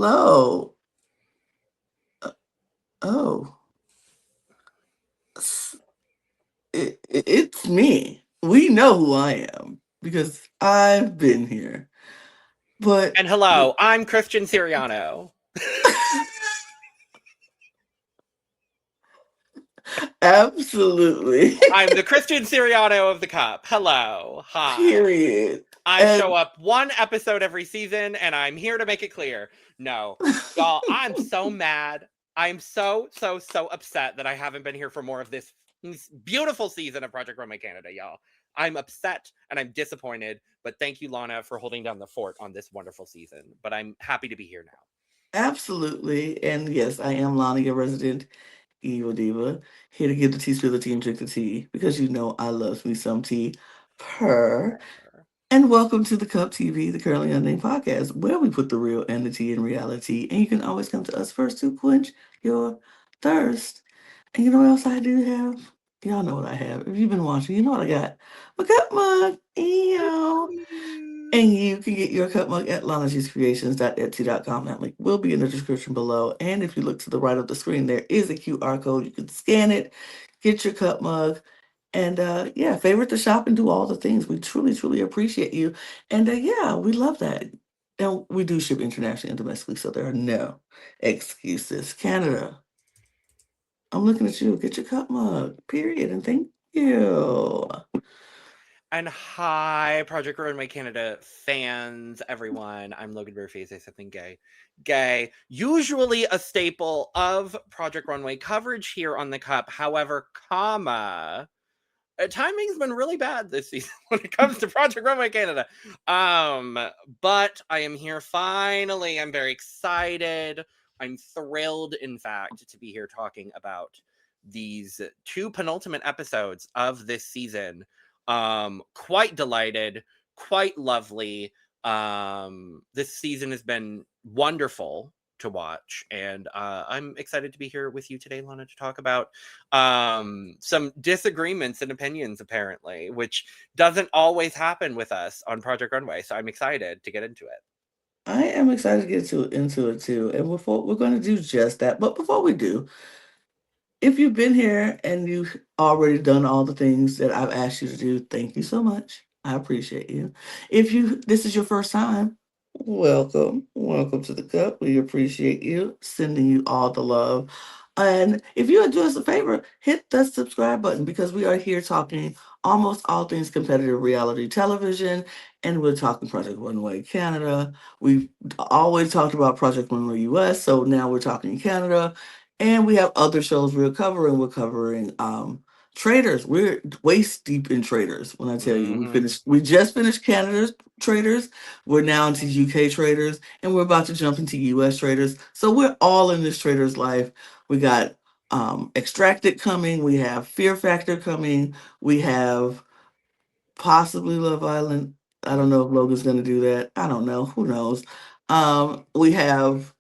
hello. Oh, s- it's me. We know who I am because I've been here. But And hello, I'm Christian Siriano. absolutely, I'm the Christian Siriano of the Cup. Hello. Hi. period. I show And up one episode every season and I'm here to make it clear. No, y'all, I'm so mad. I'm so upset that I haven't been here for more of this beautiful season of Project Runway Canada, y'all. I'm upset and I'm disappointed, but thank you, Lana, for holding down the fort on this wonderful season. But I'm happy to be here now. absolutely. And yes, I am Lana, your resident evil diva, here to give the tea, spill the tea, and drink the tea because you know I love me some tea. Purr. And welcome to the Cup TV, the Currently Unnamed Podcast, where we put the real and the tea in reality. And you can always come to us first to quench your thirst. And you know what else I do have? Y'all know what I have. If you've been watching, you know what I got. My cup mug. Ew. And you can get your cup mug at lanagcreations.etsy.com. That link will be in the description below. And if you look to the right of the screen, there is a QR code. You can scan it, get your cup mug, and yeah, favorite the shop and do all the things. We truly, truly appreciate you. And yeah, we love that. And we do ship internationally and domestically, so there are no excuses. Canada, I'm looking at you. Get your cup mug, period. And thank you. And hi, Project Runway Canada fans, everyone. I'm Logan Murphy, I something gay. Gay, usually a staple of Project Runway coverage here on the Cup. However, timing's been really bad this season when it comes to Project Runway Canada. Um, but I am here finally. I'm very excited. I'm thrilled, in fact, to be here talking about these two penultimate episodes of this season. Quite delighted, quite lovely. This season has been wonderful to watch, and I'm excited to be here with you today, Lana, to talk about some disagreements and opinions, apparently, which doesn't always happen with us on Project Runway. So I'm excited to get into it. I am excited to get into it too. And before we're going to do just that. But before we do, if you've been here and you've already done all the things that I've asked you to do, thank you so much. I appreciate you. If you this is your first time, welcome. Welcome to the cup. We appreciate you. Sending you all the love. And if you would do us a favor, hit the subscribe button because we are here talking almost all things competitive reality television. And we're talking Project Runway Canada. We've always talked about Project Runway US, so now we're talking Canada. And we have other shows we're covering. We're covering Traders. We're waist deep in Traders. When I tell you, Mm-hmm. we just finished Canada's Traders. We're now into UK Traders, and we're about to jump into US Traders. So we're all in this Traders life. We got Extracted coming. We have Fear Factor coming. We have possibly Love Island. I don't know if Logan's going to do that. I don't know. Who knows? We have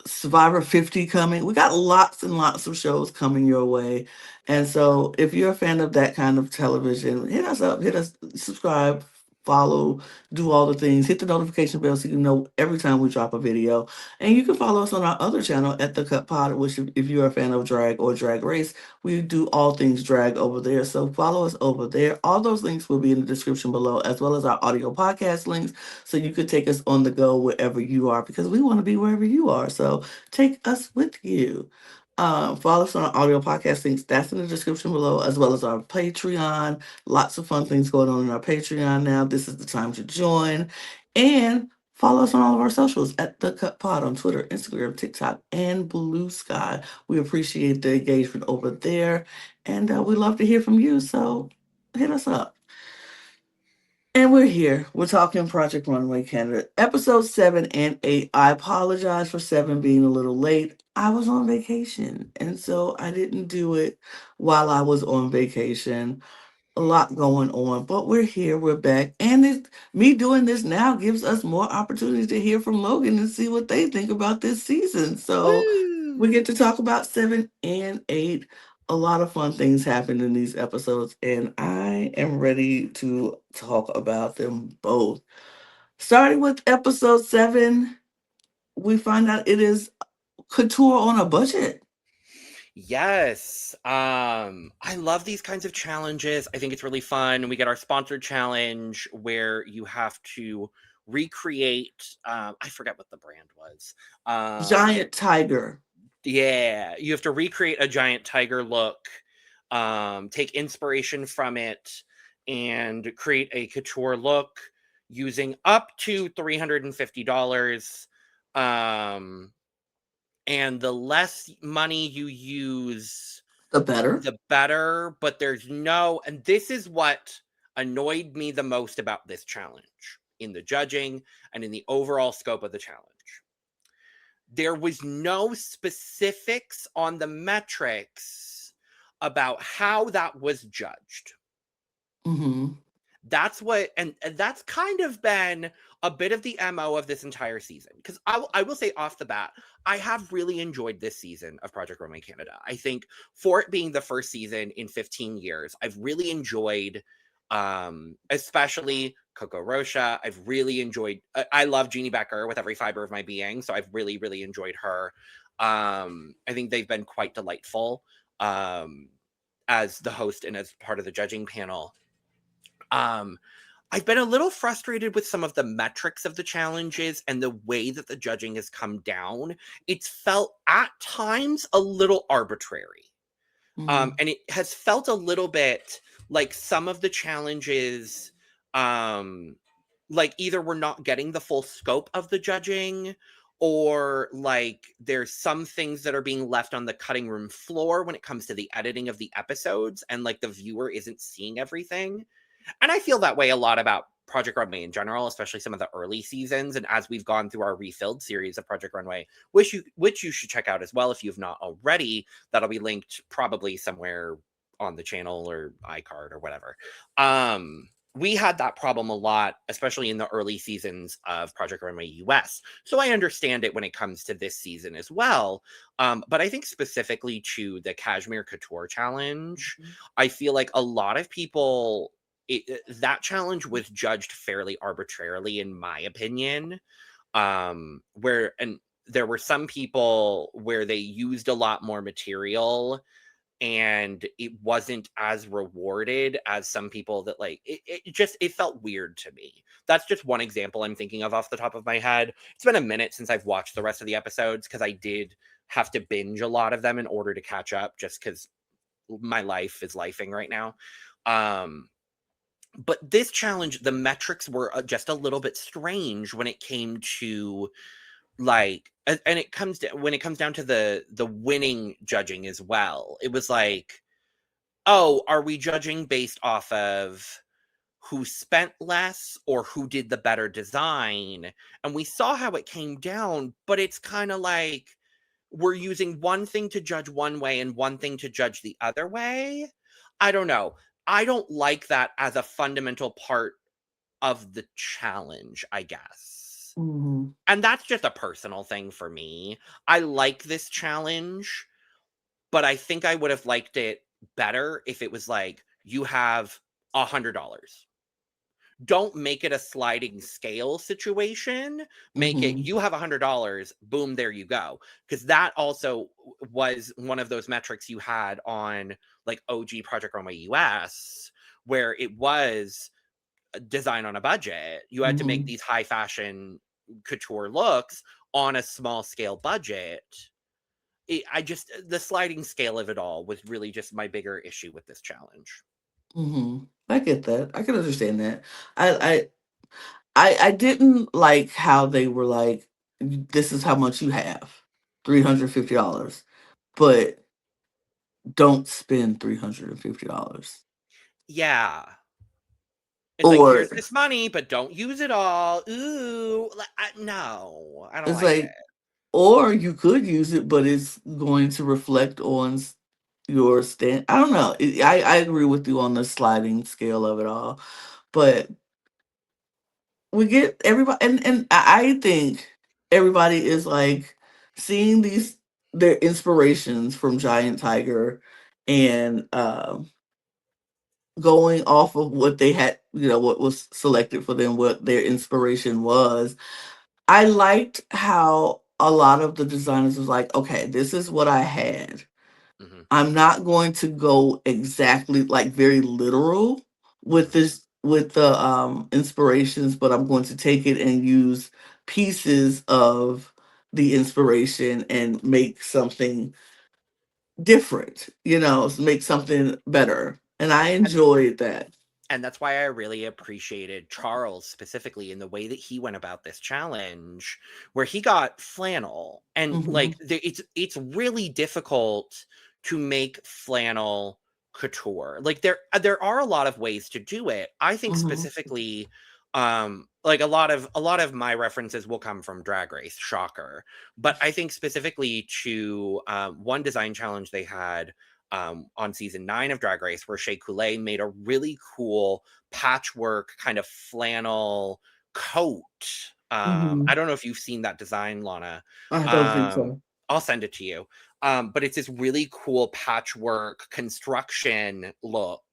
Survivor 50 coming. We got lots and lots of shows coming your way. And so if you're a fan of that kind of television, hit us up, hit us, subscribe, follow, do all the things, hit the notification bell so you know every time we drop a video. And you can follow us on our other channel at the Cut Pod, which if you're a fan of drag or drag race, we do all things drag over there. So follow us over there. All those links will be in the description below, as well as our audio podcast links so you could take us on the go wherever you are because we want to be wherever you are. So take us with you. Follow us on our audio podcast links. That's in the description below, as well as our Patreon. Lots of fun things going on in our Patreon now. This is the time to join. And follow us on all of our socials at The Cut Pod on Twitter, Instagram, TikTok, and Blue Sky. We appreciate the engagement over there. And we love to hear from you. So hit us up. And we're here. We're talking Project Runway Canada, episode 7 and 8. I apologize for 7 being a little late. I was on vacation, and so I didn't do it while I was on vacation. A lot going on, but we're here. We're back, and me doing this now gives us more opportunity to hear from Logan and see what they think about this season. So we Woo! get to talk about 7 and 8. A lot of fun things happen in these episodes, and I am ready to talk about them both. Starting with episode 7, we find out it is couture on a budget. Yes. I love these kinds of challenges. I think it's really fun. We get our sponsored challenge where you have to recreate I forget what the brand was. Giant tiger. Yeah, you have to recreate a giant tiger look, take inspiration from it, and create a couture look using up to $350. Um, and the less money you use, The better. the better. But there's no, and this is what annoyed me the most about this challenge in the judging and in the overall scope of the challenge. There was no specifics on the metrics about how that was judged. Mm-hmm. That's what, and that's kind of been a bit of the MO of this entire season. Because I will say off the bat, I have really enjoyed this season of Project Runway Canada. I think for it being the first season in 15 years, I've really enjoyed, especially Coco Rocha. I've really enjoyed, I love Jeannie Becker with every fiber of my being. So I've really, really enjoyed her. I think they've been quite delightful as the host and as part of the judging panel. I've been a little frustrated with some of the metrics of the challenges and the way that the judging has come down. It's felt at times a little arbitrary. Mm-hmm. And it has felt a little bit like some of the challenges, like either we're not getting the full scope of the judging, or like there's some things that are being left on the cutting room floor when it comes to the editing of the episodes, and like the viewer isn't seeing everything. And I feel that way a lot about Project Runway in general, especially some of the early seasons. And as we've gone through our refilled series of Project Runway, which you should check out as well if you've not already, that'll be linked probably somewhere on the channel or iCard or whatever. We had that problem a lot, especially in the early seasons of Project Runway US. So I understand it when it comes to this season as well. But I think specifically to the Cashmere Couture Challenge, I feel like a lot of people, that challenge was judged fairly arbitrarily, in my opinion. Where, and there were some people where they used a lot more material and it wasn't as rewarded as some people that like it felt weird to me. That's just one example I'm thinking of off the top of my head. It's been a minute since I've watched the rest of the episodes because I did have to binge a lot of them in order to catch up, just because my life is lifing right now. But this challenge, the metrics were just a little bit strange when it came to like, and it comes to, when it comes down to the winning judging as well. It was like, oh, are we judging based off of who spent less or who did the better design? And we saw how it came down, but it's kind of like we're using one thing to judge one way and one thing to judge the other way. I don't know. I don't like that as a fundamental part of the challenge, I guess. Mm-hmm. And that's just a personal thing for me. I like this challenge, but I think I would have liked it better if it was like, you have $100. Don't make it a sliding scale situation. Make it, Mm-hmm. you have $100, boom, there you go. Because that also was one of those metrics you had on like OG Project Runway US, where it was design on a budget. You had to make Mm-hmm. these high fashion couture looks on a small scale budget. The sliding scale of it all was really just my bigger issue with this challenge. Mm-hmm. I get that. I can understand that. I I didn't like how they were like, this is how much you have, $350, but don't spend $350. Yeah. It's like, Or here's this money, but don't use it all. Ooh, no, I don't it's like it. like, or you could use it, but it's going to reflect on your stand. I don't know. I agree with you on the sliding scale of it all, but we get everybody, and I think everybody is like seeing these their inspirations from Giant Tiger, and going off of what they had, what was selected for them, what their inspiration was. I liked how a lot of the designers was like, okay, this is what I had. Mhm. I'm not going to go exactly like very literal with Mhm. this with the inspirations, but I'm going to take it and use pieces of the inspiration and make something different, make something better. And I And enjoyed that. and that's why I really appreciated Charles specifically in the way that he went about this challenge, where he got flannel, and Hmm. it's really difficult to make flannel couture. Like there are a lot of ways to do it. I think Hmm. specifically, like a lot of my references will come from Drag Race, shocker. But I think specifically to one design challenge they had on season 9 of Drag Race, where Shea Coulee made a really cool patchwork kind of flannel coat. Hmm. I don't know if you've seen that design, Lana. I don't think Um, so. I'll send it to you. But it's this really cool patchwork construction look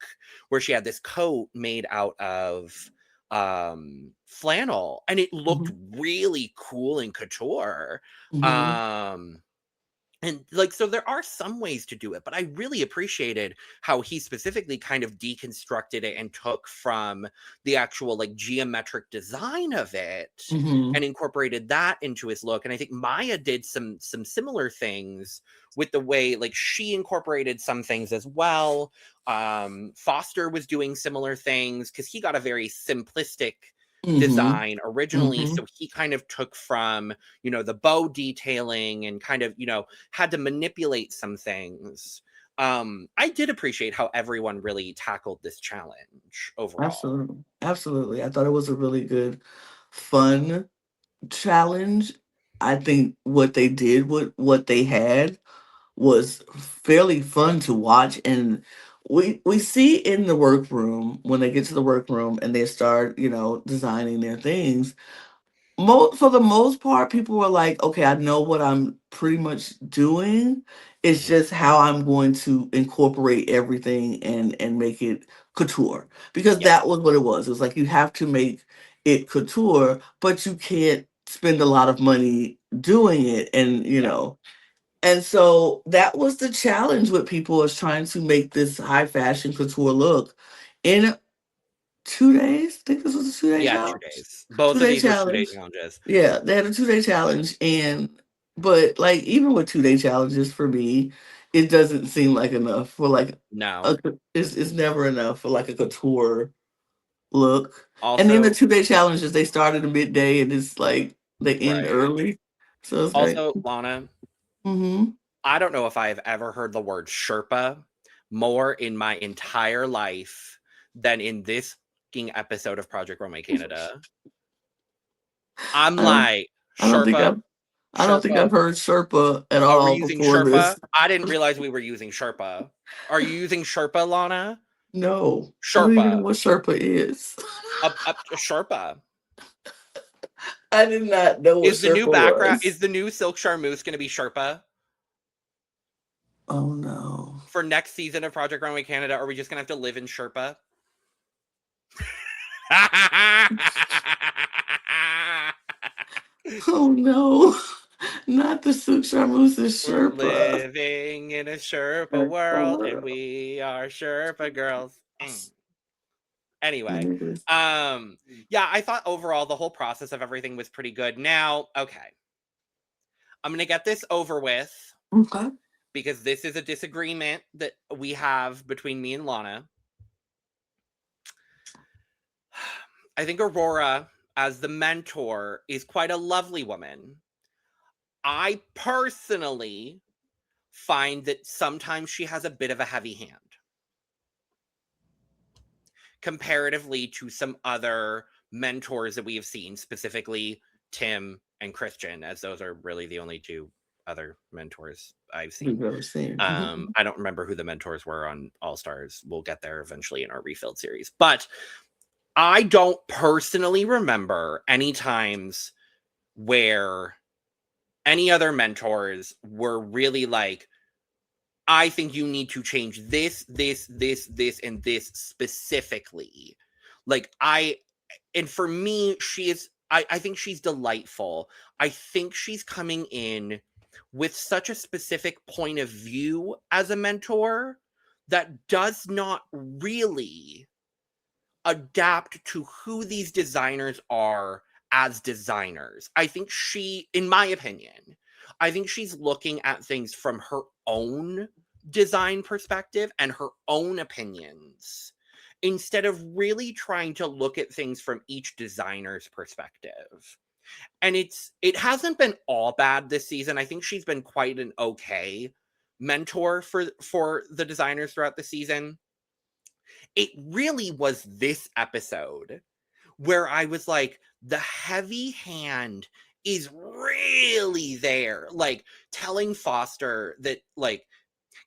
where she had this coat made out of flannel, and it looked Hmm. really cool and couture. Hmm. Um, and like, so there are some ways to do it, but I really appreciated how he specifically kind of deconstructed it and took from the actual like geometric design of it Hmm. and incorporated that into his look. And I think Maya did some similar things with the way like she incorporated some things as well. Foster was doing similar things because he got a very simplistic Hmm. design originally, Hmm. so he kind of took from the bow detailing and kind of had to manipulate some things. I did appreciate how everyone really tackled this challenge overall. Absolutely. Absolutely. I thought it was a really good, fun challenge. I think what they did with what they had was fairly fun to watch, and we see in the workroom when they get to the workroom and they start, designing their things. For the most part, people were like, okay, I know what I'm pretty much doing. It's Mhm. just how I'm going to incorporate everything and make it couture. Because Yep. that was what it was. It was like you have to make it couture, but you can't spend a lot of money doing it. And, Yeah. and so that was the challenge with people, is trying to make this high fashion couture look in 2 days. I think this was a 2 day Yeah, 2 challenge. days. Both Two of day these were 2-day challenge. challenges. Yeah, they had a 2 day challenge, but like even with 2 day challenges for me, it doesn't seem like enough for like No. it's never enough for like a couture look. And then the Also, 2 day challenges, they start at midday and it's like they end right. early. So it's like, Also, Lana, mm-hmm. I don't know if I've ever heard the word Sherpa more in my entire life than in this fucking episode of Project Runway Canada. I'm I don't like, I don't think Sherpa, I don't think Sherpa. I've heard Sherpa at Are we all using before Sherpa? this. I didn't realize we were using Sherpa. Are you using Sherpa, Lana? No, I don't even know Sherpa. what Sherpa is. Up Sherpa. I did not know what Is the new Sherpa background, was. is the new Silk Charmeuse going to be Sherpa Oh no. for next season of Project Runway Canada? Are we just going to have to live in Sherpa? Oh no. Not the Silk Charmeuse, We're Sherpa. living in a Sherpa world and we are Sherpa girls. Anyway, yeah, I thought overall the whole process of everything was pretty good. Now, okay, I'm gonna get this over with Okay. because this is a disagreement that we have between me and Lana. I think Aurora, as the mentor, is quite a lovely woman. I personally find that sometimes she has a bit of a heavy hand comparatively to some other mentors that we have seen, specifically Tim and Christian, as those are really the only two other mentors I've We've seen. ever seen. Mhm. I don't remember who the mentors were on All Stars. We'll get there eventually in our refilled series. But I don't personally remember any times where any other mentors were really like, I think you need to change this, and this specifically. Like, and for me, she is I think she's delightful. I think she's coming in with such a specific point of view as a mentor that does not really adapt to who these designers are as designers. I think she, in my opinion, I think she's looking at things from her own design perspective and her own opinions instead of really trying to look at things from each designer's perspective. And it hasn't been all bad this season. I think she's been quite an okay mentor for the designers throughout the season. It really was this episode where I was like, the heavy hand is really there. Like telling Foster that, like,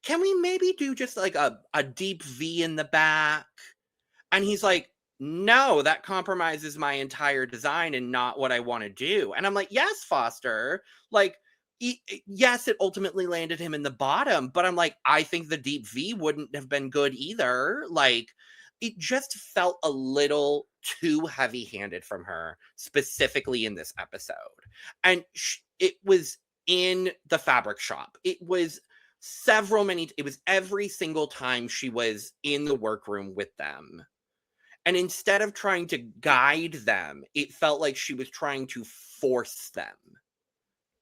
can we maybe do just like a deep V in the back? And he's like, no, that compromises my entire design and not what I want to do. And I'm like, yes, Foster. Like, yes, it ultimately landed him in the bottom, but I'm like, I think the deep V wouldn't have been good either. Like, it just felt a little too heavy handed from her, specifically in this episode. And it was in the fabric shop. It was it was every single time she was in the workroom with them. And instead of trying to guide them, it felt like she was trying to force them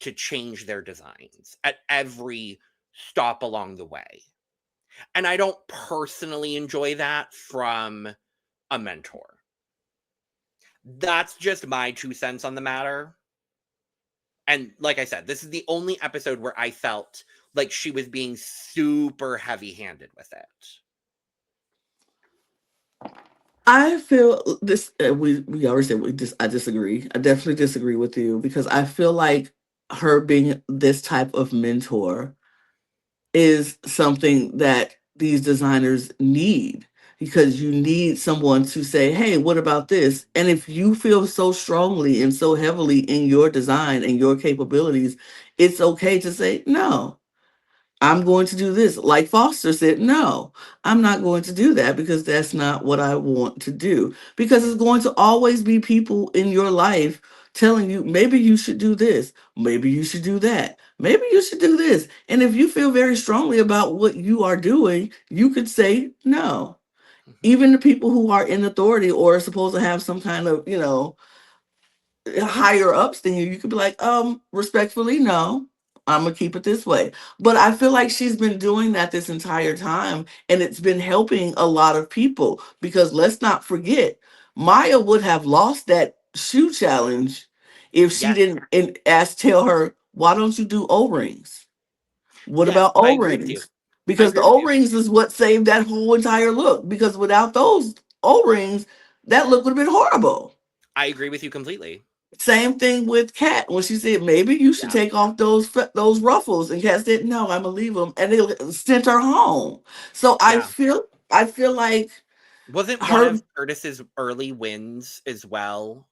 to change their designs at every stop along the way. And I don't personally enjoy that from a mentor. That's just my 2 cents on the matter. And like I said, this is the only episode where I felt like she was being super heavy-handed with it. I feel this. We already said I disagree. I definitely disagree with you because I feel like her being this type of mentor is something that these designers need, because you need someone to say, hey, what about this? And if you feel so strongly and so heavily in your design and your capabilities, it's okay to say, no, I'm going to do this. Like Foster said, no, I'm not going to do that because that's not what I want to do. Because it's going to always be people in your life telling you, maybe you should do this, maybe you should do that, maybe you should do this. And if you feel very strongly about what you are doing, you could say no. Even the people who are in authority or are supposed to have some kind of, higher ups than you, you could be like, respectfully, no, I'm gonna keep it this way. But I feel like she's been doing that this entire time, and it's been helping a lot of people because let's not forget, Maya would have lost that shoe challenge if she Yes, didn't tell her, why don't you do O-rings? What yes, about I agree with you. O-rings? I Because the agree with you. O-rings is what saved that whole entire look. Because without those O-rings, that look would have been horrible. I agree with you completely. Same thing with Kat when she said maybe you should Yeah. take off those ruffles, and Kat said no, I'm gonna leave them, and they sent her home. So Yeah. I feel like Wasn't one her, of Curtis's early wins as well?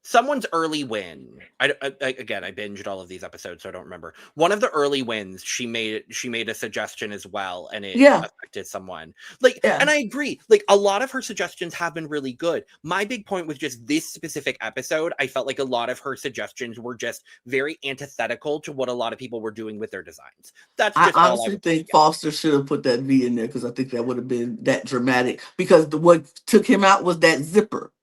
Someone's early win. Again, I binged all of these episodes, so I don't remember. One of the early wins, she made a suggestion as well, and it yeah, affected someone. Like, yeah. and I agree. Like, a lot of her suggestions have been really good. My big point was just this specific episode. I felt like a lot of her suggestions were just very antithetical to what a lot of people were doing with their designs. That's I just all I honestly would say. think Foster should have put that V in there because I think that would have been that dramatic. Because what took him out was that zipper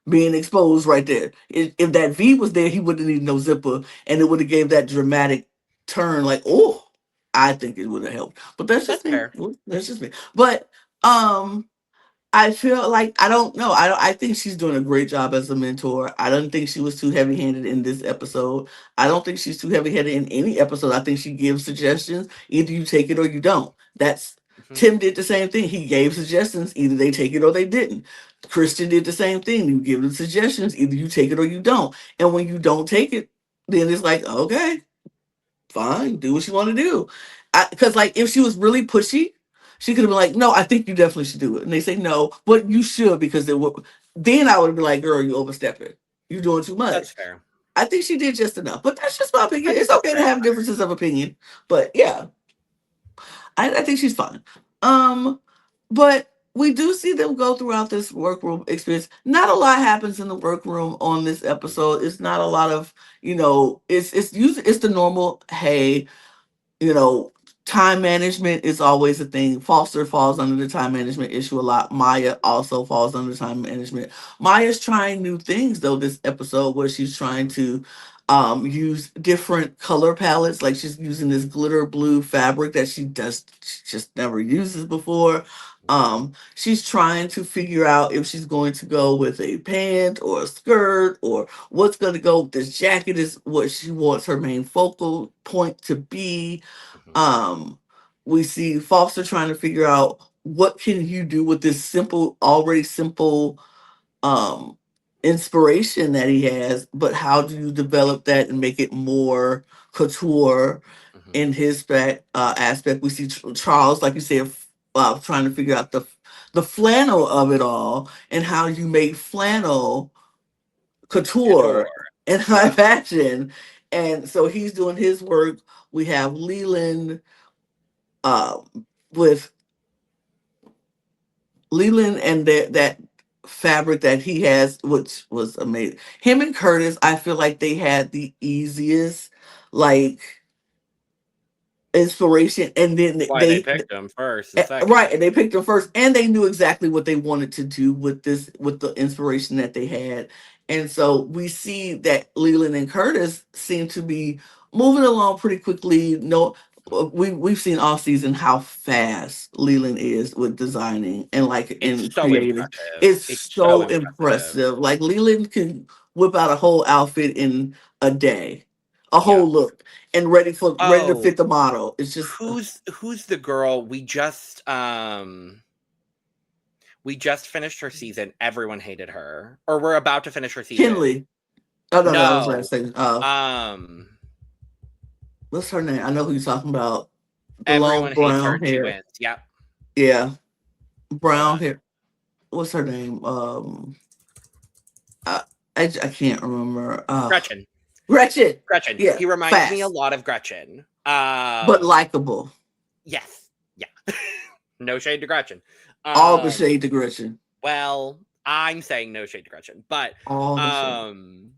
being exposed right there. If that V was there, he wouldn't need no zipper, and it would have gave that dramatic turn. Like, oh, I think it would have helped. But that's That's just me. fair. That's just me. But I feel like I don't know. I think she's doing a great job as a mentor. I don't think she was too heavy handed in this episode. I don't think she's too heavy handed in any episode. I think she gives suggestions. Either you take it or you don't. That's Mhm. Tim did the same thing. He gave suggestions. Either they take it or they didn't. Christian did the same thing. You give them suggestions. Either you take it or you don't. And when you don't take it, then it's like, okay, fine, do what you want to do. Because like if she was really pushy, she could have been like, no, I think you definitely should do it. And they say no, but you should because they were. Then I would be like, girl, you overstepping. You're doing too That's much. fair. I think she did just enough, but that's just my I opinion. think It's that's okay to fair. have differences of opinion, but yeah, I think she's fine. Um, but we do see them go throughout this workroom experience. Not a lot happens in the workroom on this Mhm, episode. It's not a lot of, it's usually it's the normal, hey, you know, time management is always a thing. Foster falls under the time management issue a lot. Maya also falls under time management. Maya's trying new things though this episode where she's trying to use different color palettes. Like she's using this glitter blue fabric that she just never uses before. mhm, She's trying to figure out if she's going to go with a pant or a skirt or what's going to go. This jacket is what she wants her main focal point to be. mhm. um we see Foster trying to figure out what can you do with this simple, already simple um inspiration that he has, but how do you develop that and make it more couture Mhm. in his aspect. We see Charles, like you said, trying to figure out the flannel of it all and how you make flannel couture Couture. and high Yeah. fashion. And so he's doing his work. We have Leland uh, with Leland and that fabric that he has, which was amazing. Him and Curtis, I feel like they had the easiest like inspiration, and then Why they picked him first and right, second. and they picked them first, and they knew exactly what they wanted to do with this, with the inspiration that they had. And so we see that Leland and Curtis seem to be moving along pretty quickly. No, we've seen all season how fast Leland is with designing and like in It's so creating. impressive. It's It's so so impressive. impressive. Like Leland can whip out a whole outfit in a day, a Yeah. whole look, and ready to Oh, fit the model. It's just who's the girl we just finished her season. Everyone hated her. Or we're about to finish her season. Kinley. Oh no, no, that was No. last thing. Um What's her name? I know who you're talking about. The long Everyone hates her brown and she hair. wins. Yep. Yeah, Uh brown hair. What's her name? I, I can't remember. Gretchen. Gretchen. Gretchen. Yeah, He reminds me a fast lot of Gretchen. but likable. Yes. Yeah. No shade to Gretchen. All the Um shade to Gretchen. Well, I'm saying no shade to Gretchen, All the shade. um,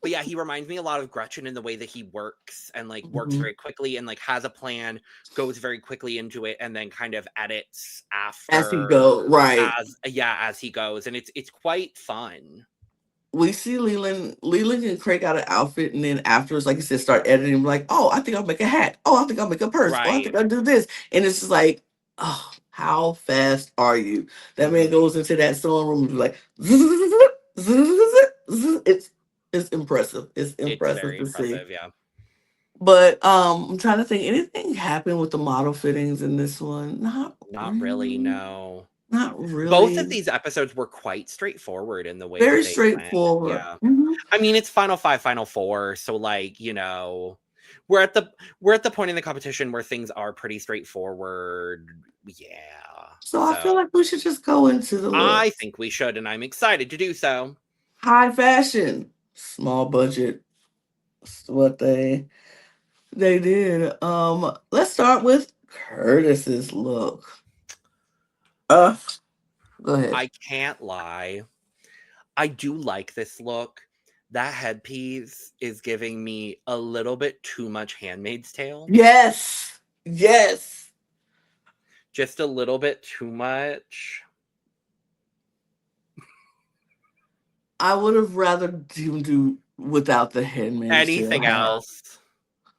but yeah, he reminds me a lot of Gretchen in the way that he works and like works Mhm. very quickly and like has a plan, goes very quickly into it, and then kind of edits As he after go right. as he goes, and it's quite fun. We see Leland can crank out an outfit, and then afterwards, like you said, start editing. Like, oh, I think I'll make a hat. Oh, I think I'll make a purse. Oh, I Right. think I'll do this. And it's just like, oh, how fast are you? That man Hmm. goes into that sewing room and be like, it's impressive. It's It's impressive very to see. impressive. Yeah. But I'm trying to think. Anything happened with the model fittings in this one? Not Not really. really. No. Not Both of really. these episodes were quite straightforward in the way that Very they went. straightforward. Yeah. Mhm. I mean, it's Final Five, Final Four, so like, we're at the point in the competition where things are pretty straightforward. Yeah. So I feel So like we should just go into the I looks. think we should, and I'm excited to do so. High fashion, small budget. That's what they did. Let's start with Curtis's look. Uh, Go ahead. I can't lie. I do like this look. That headpiece is giving me a little bit too much Handmaid's Tale. Yes, yes. Just a little bit too much. I would have rather do without the Handmaid's Tale Anything hat. else.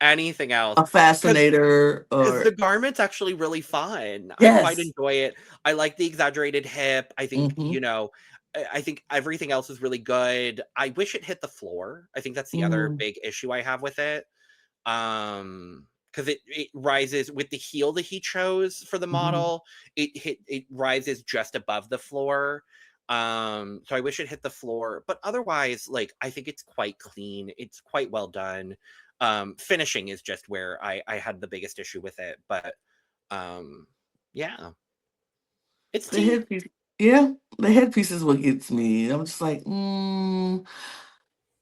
Anything else. A fascinator Because the or garment's actually really fun. I quite yes. enjoy it. I like the exaggerated hip. I think, Mm-hmm. I think everything else is really good. I wish it hit the floor. I think that's the other Mm, big issue I have with it. Because it rises with the heel that he chose for the mm-hmm. model. It rises just above the floor. So I wish it hit the floor, but otherwise, like I think it's quite clean. It's quite well done. Finishing is just where I had the biggest issue with it, but um, yeah, it's The tea. headpiece, yeah, the headpiece is what gets me. I'm just like,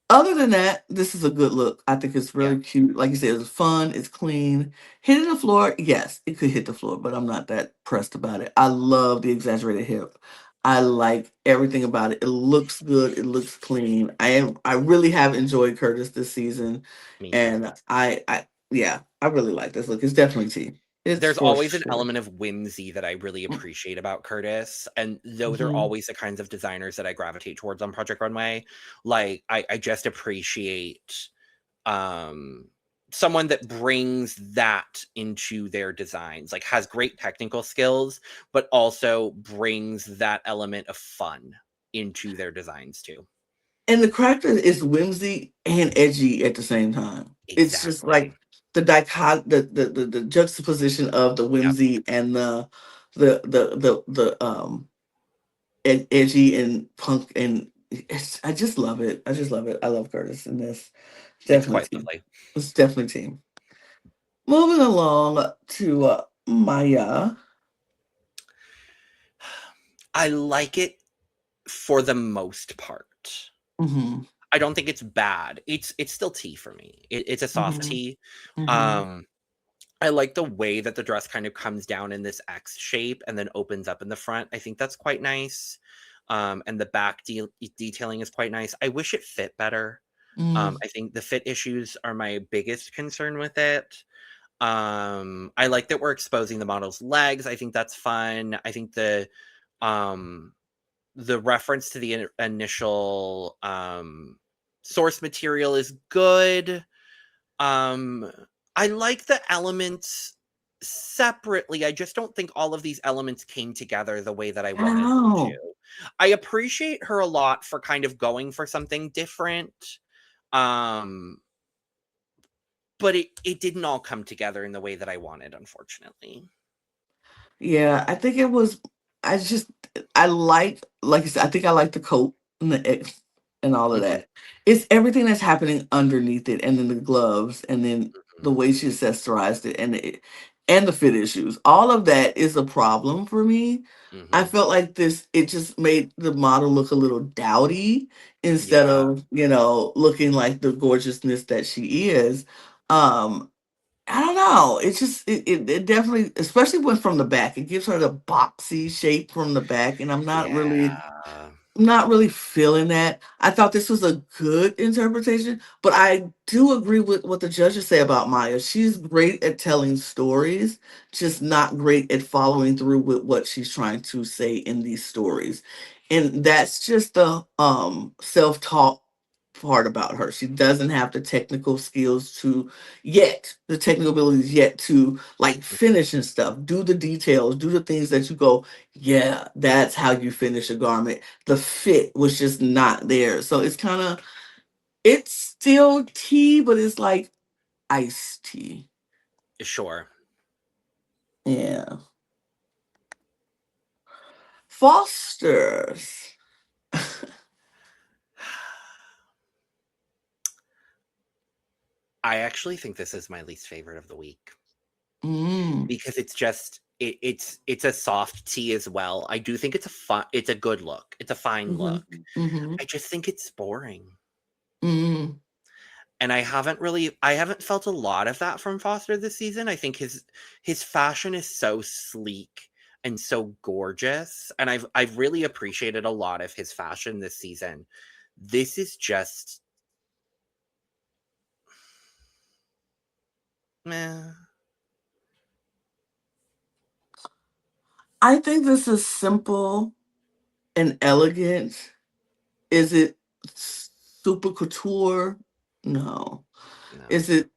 Other than that, this is a good look. I think it's Yeah, really cute. Like you said, it's fun, it's clean. Hitting the floor, yes, it could hit the floor, but I'm not that pressed about it. I love the exaggerated hip. I like everything about it. It looks good, it looks clean. I really have enjoyed Curtis this season. me too. And I yeah, I really like this look. It's definitely tea. It's There's for always an sure. element of whimsy that I really appreciate about Curtis, and those are Hmm. always the kinds of designers that I gravitate towards on Project Runway. Like I just appreciate um someone that brings that into their designs, like has great technical skills, but also brings that element of fun into their designs too. And the character is whimsy and edgy at the same time. It's just Exactly. like the juxtaposition of the Yep. whimsy and the edgy and punk, and I just love it. I just love it. I love Curtis in this. It's Definitely quite team. lovely. It's definitely team. Moving along to Maya. I like it for the most part. Hmm. I don't think it's bad. It's still tea for me. It's a soft Hmm. tea. Hmm. Um, I like the way that the dress kind of comes down in this X shape and then opens up in the front. I think that's quite nice. And the back detailing is quite nice. I wish it fit better. Mm. I think the fit issues are my biggest concern with it. I like that we're exposing the model's legs. I think that's fun. I think um the reference to the initial source material is good. Um, I like the elements separately. I just don't think all of these elements came together the way that I wanted them Ow. to. I appreciate her a lot for kind of going for something different. Um, but it didn't all come together in the way that I wanted, unfortunately. Yeah, I think it was. I just I like you said. I think I like the coat and the X and all of Mhm, that. It's everything that's happening underneath it, and then the gloves, and then the mhm, way she accessorized it, and the fit issues. All of that is a problem for me. I mhm. felt like this. It just made the model look a little dowdy instead Yeah, of looking like the gorgeousness that she is. Um, I don't know. It's just it definitely, especially when from the back, it gives her the boxy shape from the back, and yeah. I'm not really feeling that. I thought this was a good interpretation, but I do agree with what the judges say about Maya. She's great at telling stories, just not great at following through with what she's trying to say in these stories. And that's just the self-taught part about her. She doesn't have the technical skills to yet, the technical abilities yet to like Mhm. finish and stuff, do the details, do the things that you go, yeah, that's how you finish a garment. The fit was just not there. So it's still tea, but it's like iced tea. Sure. Yeah. Foster's. I actually think this is my least favorite of the week Mm. because it's a soft tea as well. I do think it's a good look. It's a fine Hmm. look. Hmm. I just think it's boring. Mm. And I haven't felt a lot of that from Foster this season. I think his fashion is so sleek and so gorgeous, and I've really appreciated a lot of his fashion this season. This is just meh. I think this is simple and elegant. Is it super couture? No. No. Is it,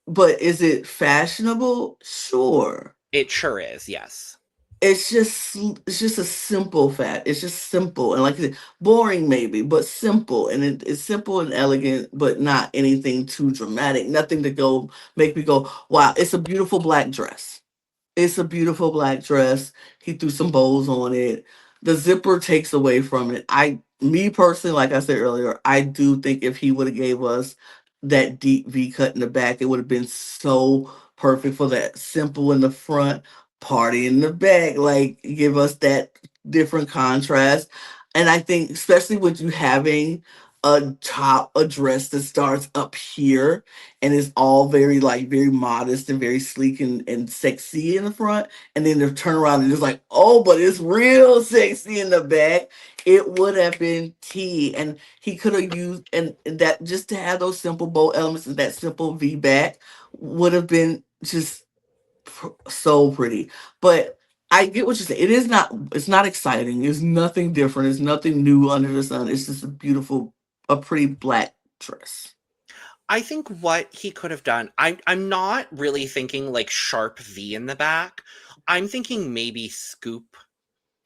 but is it fashionable? Sure. It sure is, yes. It's just a simple fat. It's just simple and like I said, boring maybe, but simple. And it's simple and elegant, but not anything too dramatic. Nothing to go make me go, wow, it's a beautiful black dress. It's a beautiful black dress. He threw some bows on it. The zipper takes away from it. Me personally, like I said earlier, I do think if he would have gave us that deep V cut in the back, it would have been so perfect for that simple in the front, party in the back. Like give us that different contrast. And I think especially with you having a dress that starts up here and is all very like very modest and very sleek and sexy in the front, and then they turn around and it's like, oh, but it's real sexy in the back. It would have been tea, and he could have used, and that just to have those simple bow elements and that simple V back would have been just so pretty. But I get what you're saying. It is not. It's not exciting. It's nothing different. It's nothing new under the sun. It's just a beautiful, a pretty black dress. I think what he could have done, I'm not really thinking like sharp V in the back. I'm thinking maybe scoop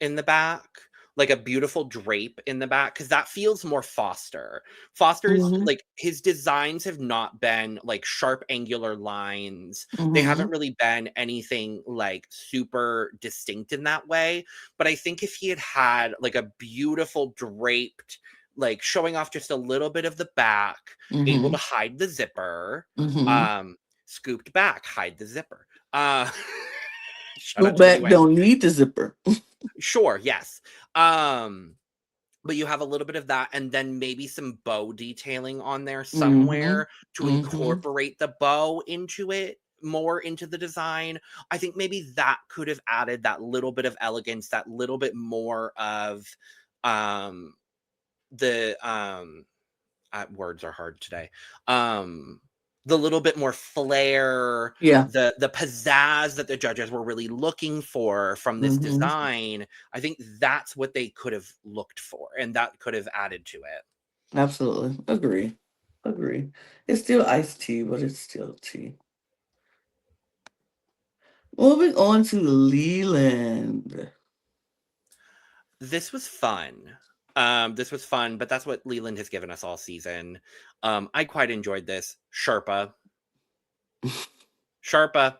in the back, like a beautiful drape in the back, because that feels more Foster. Foster's Hmm. like his designs have not been like sharp angular lines. They haven't Hmm. really been anything like super distinct in that way. But I think if he had had like a beautiful draped, like showing off just a little bit of the back, able to Hmm. hide the zipper, Hmm. um, scooped back, hide the zipper. Shout out Scoop to the back new don't entrant. need the zipper. Sure, yes. Um, but you have a little bit of that, and then maybe some bow detailing on there Hmm. somewhere to Hmm. incorporate the bow into it more into the design. I think maybe that could have added that little bit of elegance, that little bit more of um the words are hard today. Um, the little bit more flair, Yeah. the pizzazz that the judges were really looking for from this Hmm. design. I think that's what they could have looked for, and that could have added to it. Absolutely. Agree. Agree. It's still iced tea, but it's still tea. Moving on to Leland. This was fun. This was fun, but that's what Leland has given us all season. I quite enjoyed this. Sharpa, Sharpa,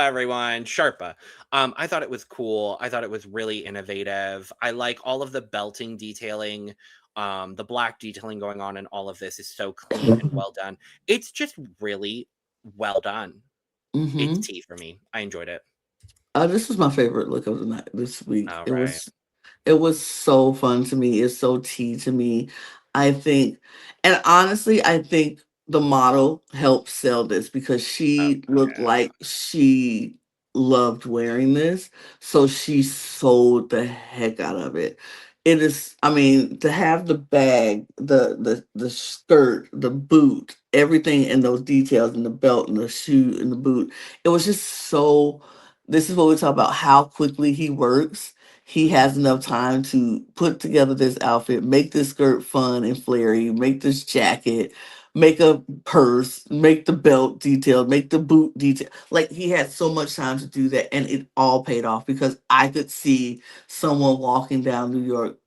everyone, Sharpa. I thought it was cool. I thought it was really innovative. I like all of the belting detailing. The black detailing going on in all of this is so clean and well done. It's just really well done. It's Hmm. tea for me. I enjoyed it. This was my favorite look of the night this week. All It right. was it was so fun to me. It's so tea to me. I think, and honestly, I think the model helped sell this because Oh she looked yeah. like she loved wearing this. So she sold the heck out of it. It is, I mean, to have the bag, the skirt, the boot, everything in those details, and the belt and the shoe and the boot. It was just so, this is what we talk about, how quickly he works. He has enough time to put together this outfit, make this skirt fun and flary, make this jacket, make a purse, make the belt detailed, make the boot detail. Like he had so much time to do that, and it all paid off because I could see someone walking down New York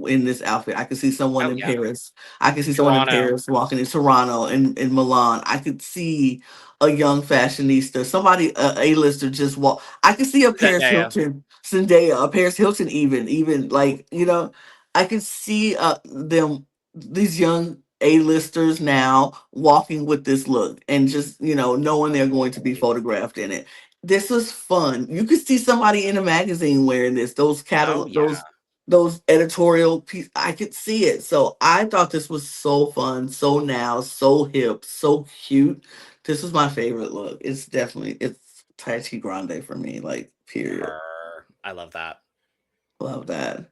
in this outfit. I could see someone Oh in yeah. Paris. I could see someone in Toronto. Paris walking in Toronto and in Milan. I could see a young fashionista, somebody, a A-lister just walk. I could see a Paris Zendaya. Hilton, Zendaya, a Paris Hilton even like, I could see them, these young A-listers now walking with this look and just, knowing they're going to be photographed in it. This was fun. You could see somebody in a magazine wearing this. Those Oh catalog, yeah. those editorial piece, I could see it. So I thought this was so fun, so now, so hip, so cute. This was my favorite look. It's Tati Grande for me, like period. Her. I love that. Love that.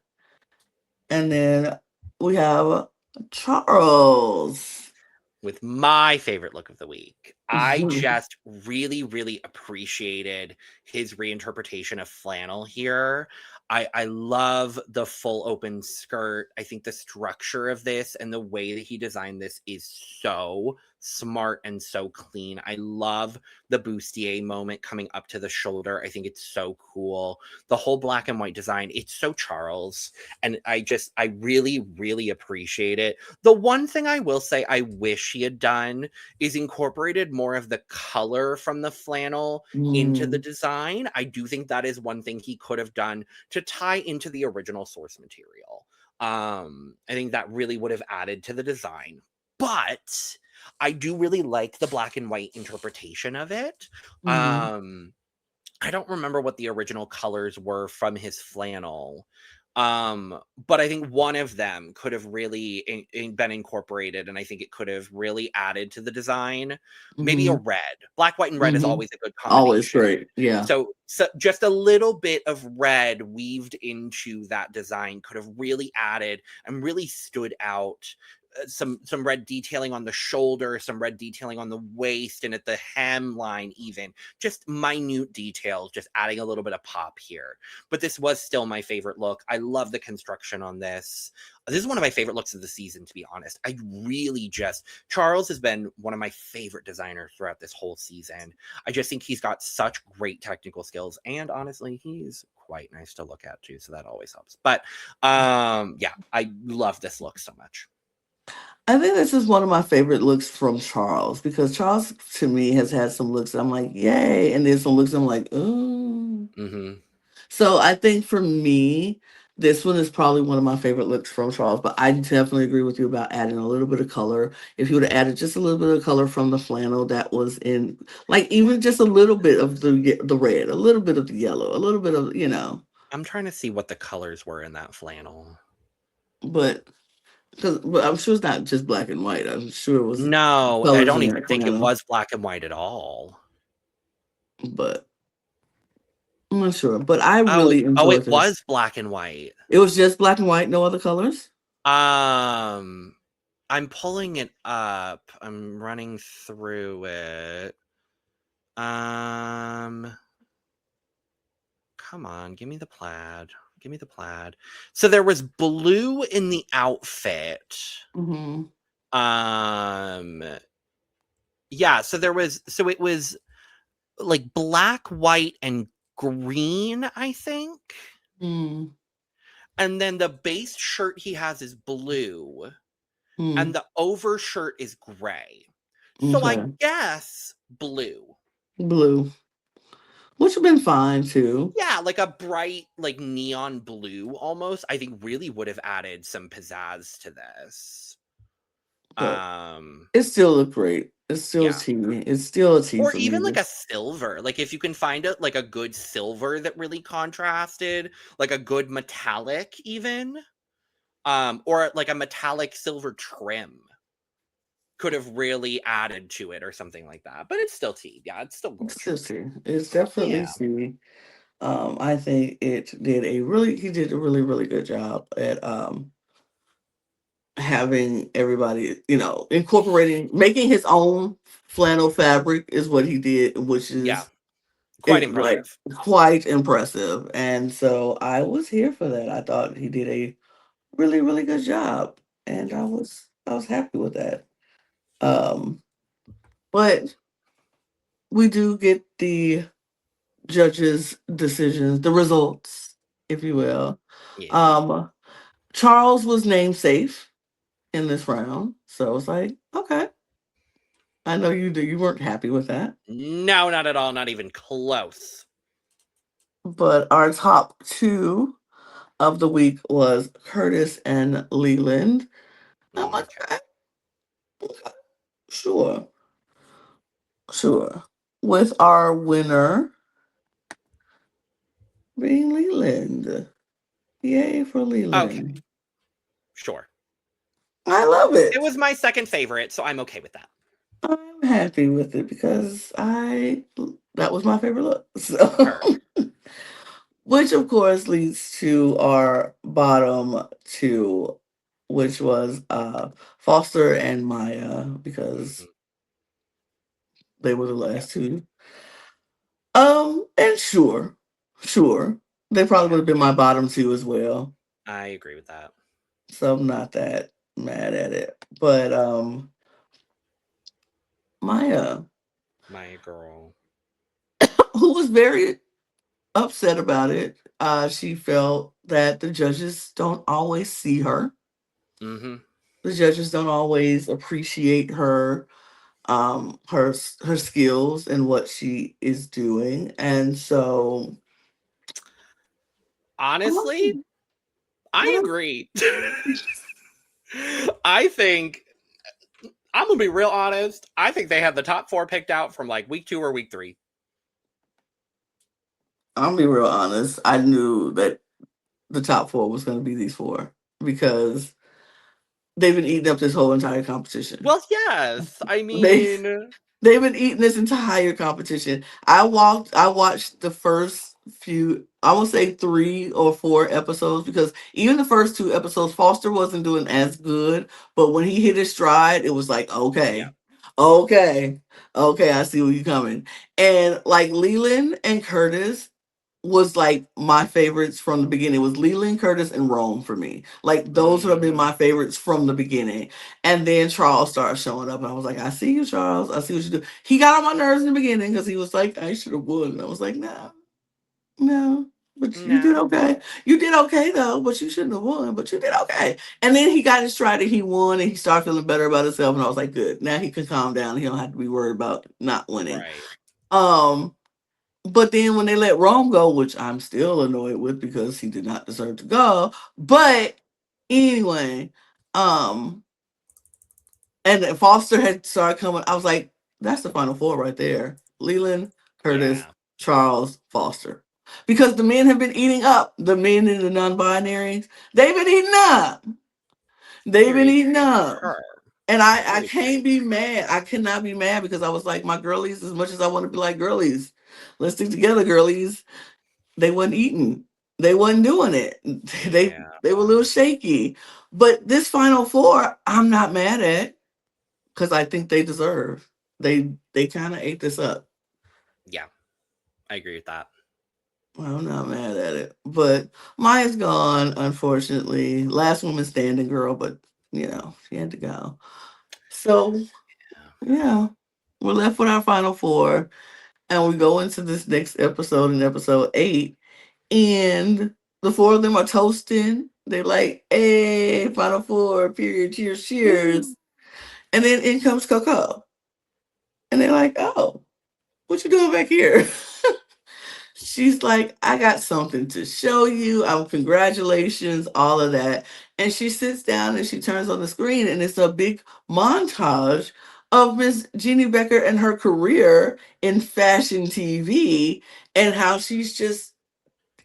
And then we have Charles. With my favorite look of the week. I just really, really appreciated his reinterpretation of flannel here. I love the full open skirt. I think the structure of this and the way that he designed this is so smart and so clean. I love the bustier moment coming up to the shoulder. I think it's so cool. The whole black and white design, it's so Charles. And I really, really appreciate it. The one thing I will say I wish he had done is incorporated more of the color from the flannel into the Mm, design. I do think that is one thing he could have done to tie into the original source material. I think that really would have added to the design. But I do really like the black and white interpretation of it. mhm. I don't remember what the original colors were from his flannel. But I think one of them could have really been incorporated, and I think it could have really added to the design. Maybe a Mm-hmm. red. Black, white, and red is Mm-hmm. always a good Always combination. great. Yeah. So just a little bit of red weaved into that design could have really added and really stood out. Some red detailing on the shoulder, some red detailing on the waist and at the hemline, even just minute details, just adding a little bit of pop here. But this was still my favorite look. I love the construction on this. This is one of my favorite looks of the season, to be honest. I really just, Charles has been one of my favorite designers throughout this whole season. I just think he's got such great technical skills, and honestly, he's quite nice to look at too, so that always helps. But yeah, I love this look so much. I think this is one of my favorite looks from Charles because Charles to me has had some looks that I'm like, yay, and there's some looks I'm like, ooh. Mm-hmm. So I think for me, this one is probably one of my favorite looks from Charles. But I definitely agree with you about adding a little bit of color. If you would have added just a little bit of color from the flannel that was in, like even just a little bit of the red, a little bit of the yellow, a little bit of I'm trying to see what the colors were in that flannel. but. But I'm sure it's not just black and white. I'm sure it was No, I colors don't in even that think it flannel. was black and white at all. But I'm not sure. But I Oh, really it enjoyed this. was black and white. It was just black and white, no other colors. Um, I'm pulling it up. I'm running through it. Come on, give me the plaid. Give me the plaid. So there was blue in the outfit. Mm-hmm. Yeah, so it was like black, white, and green, I think. Mm. And then the base shirt he has is blue, and Mm. the overshirt is gray. So I Okay. guess blue. Blue, which have been fine too. Yeah, like a bright, like neon blue almost, I think really would have added some pizzazz to this. But it still looked great. It's still Yeah. tea. It's still a tea Or for even like me. a silver. Like if you can find it like a good silver that really contrasted, like a good metallic even. Or like a metallic silver trim could have really added to it or something like that. But it's still tea. Yeah, it's still It's still gorgeous. tea. It's definitely Yeah. tea. I think he did a really, really good job at having everybody, incorporating, making his own flannel fabric is what he did, which Yeah. is Quite it like impressive. quite impressive. And so I was here for that. I thought he did a really, really good job. And Yeah. I was happy with that. Um, but we do get the judges' decisions, the results, if you will. Yeah. Um, Charles was named safe in this round. So it's like, okay. I know you weren't happy with that. No, not at all. Not even close. But our top two of the week was Curtis and Leland. I'm like, Okay. okay, sure, sure. With our winner being Leland. Yay for Okay. Leland. Sure. I love It it. was my second favorite, so I'm okay with that. I'm happy with it because that was my favorite look. So Perfect. which of course leads to our bottom two, which was Foster and Maya, because Mhm. they were the Yeah. last two. And sure. They probably Yeah. would have been my bottom two as well. I agree with that. So I'm not that mad at it. But Maya, My girl. who was very upset about it, she felt that the judges don't always see her. Mm-hmm. The judges don't always appreciate her skills and what she is doing. And so I'm Honestly, like, I "Well, agree. I think I'm gonna be real honest. I think they had the top four picked out from like week 2 or week 3. I'll be real honest. I knew that the top four was going to be these four because they've been eating up this whole entire competition. Well, yes. I They mean, they've been eating this entire competition. I watched the first few, I would say 3 or 4 episodes, because even the first 2 episodes, Foster wasn't doing as good. But when he hit his stride, it was like, yeah. okay, okay, okay, I see where you're coming. And like Leland and Curtis was like my favorites from the beginning. It was Leland, Curtis, and Rome for me. Like those would have been Mm, my favorites from the beginning. And then Charles started showing up, and I was like, I see you, Charles. I see what you do. He got on my nerves in the beginning because he was like, I should have won. And I was like, no, no. But you did no. okay. You did okay though, but you shouldn't have won. But you did okay. And then he got his stride and he won and he started feeling better about himself. And I was like, good. Now he can calm down. He don't have to be worried about not winning. Right. Um, but then when they let Rome go, which I'm still annoyed with because he did not deserve to go. But anyway, um, and then Foster had started coming. I was like, that's the final four right there. Leland, Curtis, Yeah. Charles, Foster. Because the men have been eating up. The men in the non-binaries, they've been eating up. They've been Period, eating period, for up. sure. And I Period, period, can't for be sure. mad. I cannot be mad because I was like, my girlies, as much as I want to be like girlies, let's stick together, girlies. They wasn't eating. They wasn't doing it. Yeah. They were a little shaky. But this final four, I'm not mad at because I think they deserve. They kind of ate this up. Yeah. I agree with that. I'm not mad at it. But Maya's gone, unfortunately. Last woman standing, girl, but she had to go. So Yeah. yeah, we're left with our final four. And we go into this next episode, in episode 8, and the four of them are toasting. They're like, hey, final four, period, cheers, cheers. And then in comes Coco. And they're like, oh, what you doing back here? She's like, I got something to show you. Congratulations, all of that. And she sits down and she turns on the screen, and it's a big montage of Miss Jeannie Becker and her career in fashion TV and how she's just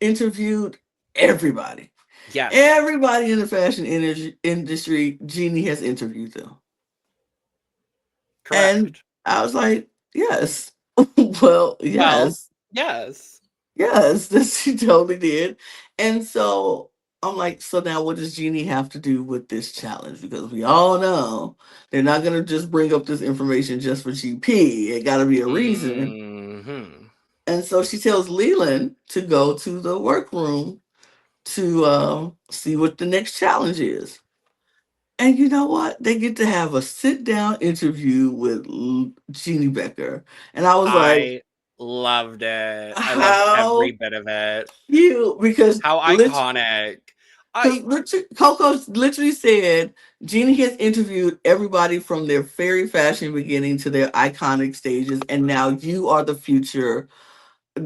interviewed everybody. Yes. Everybody in the fashion industry, Jeannie has interviewed them. And Correct. I was like, yes. Well, Well, yes. yes. Yes, this she totally did. And so I'm like, so now what does Jeannie have to do with this challenge? Because we all know they're not going to just bring up this information just for GP. It got to be a reason. Hmm. And so she tells Leland to go to the workroom to see what the next challenge is. And you know what? They get to have a sit down interview with Jeannie Becker. And I was like, I loved it. I loved every how bit of it. cute. Because How iconic. Because I Coco literally said Jeannie has interviewed everybody from their very fashion beginning to their iconic stages, and now you are the future.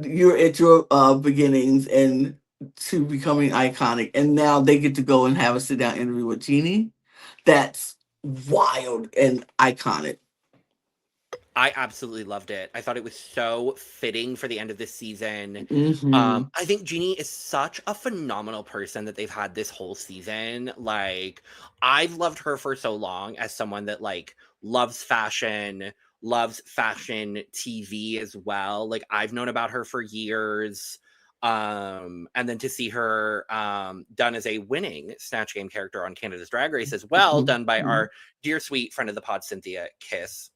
You're at your beginnings and to becoming iconic, and now they get to go and have a sit down interview with Jeannie. That's wild and iconic. I absolutely loved it. I thought it was so fitting for the end of this season. Hmm. I think Jeannie is such a phenomenal person that they've had this whole season. Like, I've loved her for so long as someone that loves fashion TV as well. Like, I've known about her for years. And then to see her done as a winning Snatch Game character on Canada's Drag Race as well, done by our dear sweet friend of the pod, Cynthia Kiss.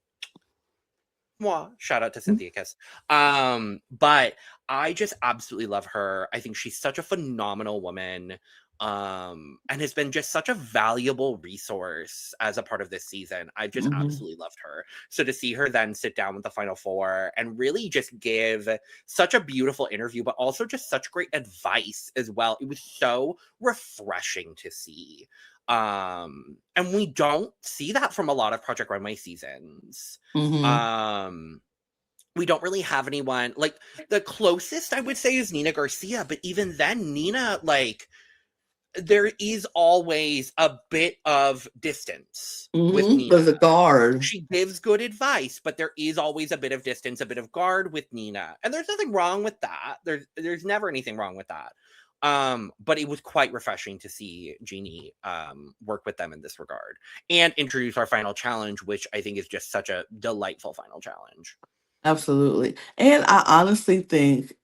Mwah. Shout out to Cynthia Kiss. But I just absolutely love her. I think she's such a phenomenal woman. And has been just such a valuable resource as a part of this season. I've just Hmm. absolutely loved her. So to see her then sit down with the final four and really just give such a beautiful interview, but also just such great advice as well. It was so refreshing to see. And we don't see that from a lot of Project Runway seasons. Hmm. um we don't really have anyone like the closest I would say is Nina Garcia, but even then Nina, like, there is always a bit of distance with Hmm. Nina. There's a guard. She gives good advice, but there is always a bit of distance, a bit of guard with Nina, and there's nothing wrong with that. There's never anything wrong with that. But it was quite refreshing to see Jeannie work with them in this regard and introduce our final challenge, which I think is just such a delightful final challenge. Absolutely. And I honestly think,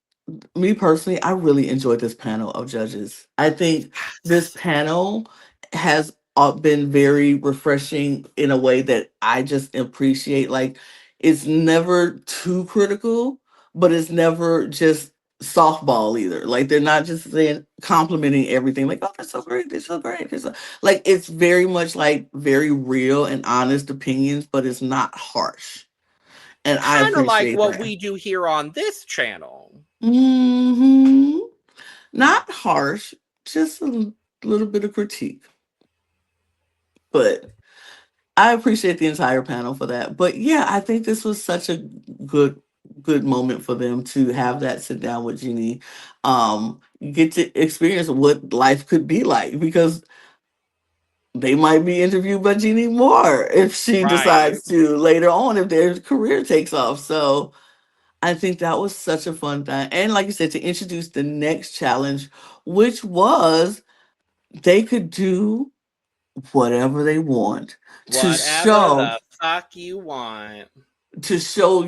me personally, I really enjoyed this panel of judges. I think this Yes. panel has been very refreshing in a way that I just appreciate. Like, it's never too critical, but it's never just softball either. Like, they're not just saying complimenting everything. Like, oh, that's so great. That's so great. Like, it's very much like very real and honest opinions, but it's not harsh. And I Kind of like appreciate what that. we do here on this channel. Hmm. Not harsh, just a little bit of critique. But I appreciate the entire panel for that. But yeah, I think this was such a good good moment for them to have that sit down with Jeannie, get to experience what life could be like, because they might be interviewed by Jeannie Moore if she Right. decides to later on, if their career takes off. So I think that was such a fun time. And like you said, to introduce the next challenge, which was they could do whatever they want to Whatever show the fuck you want.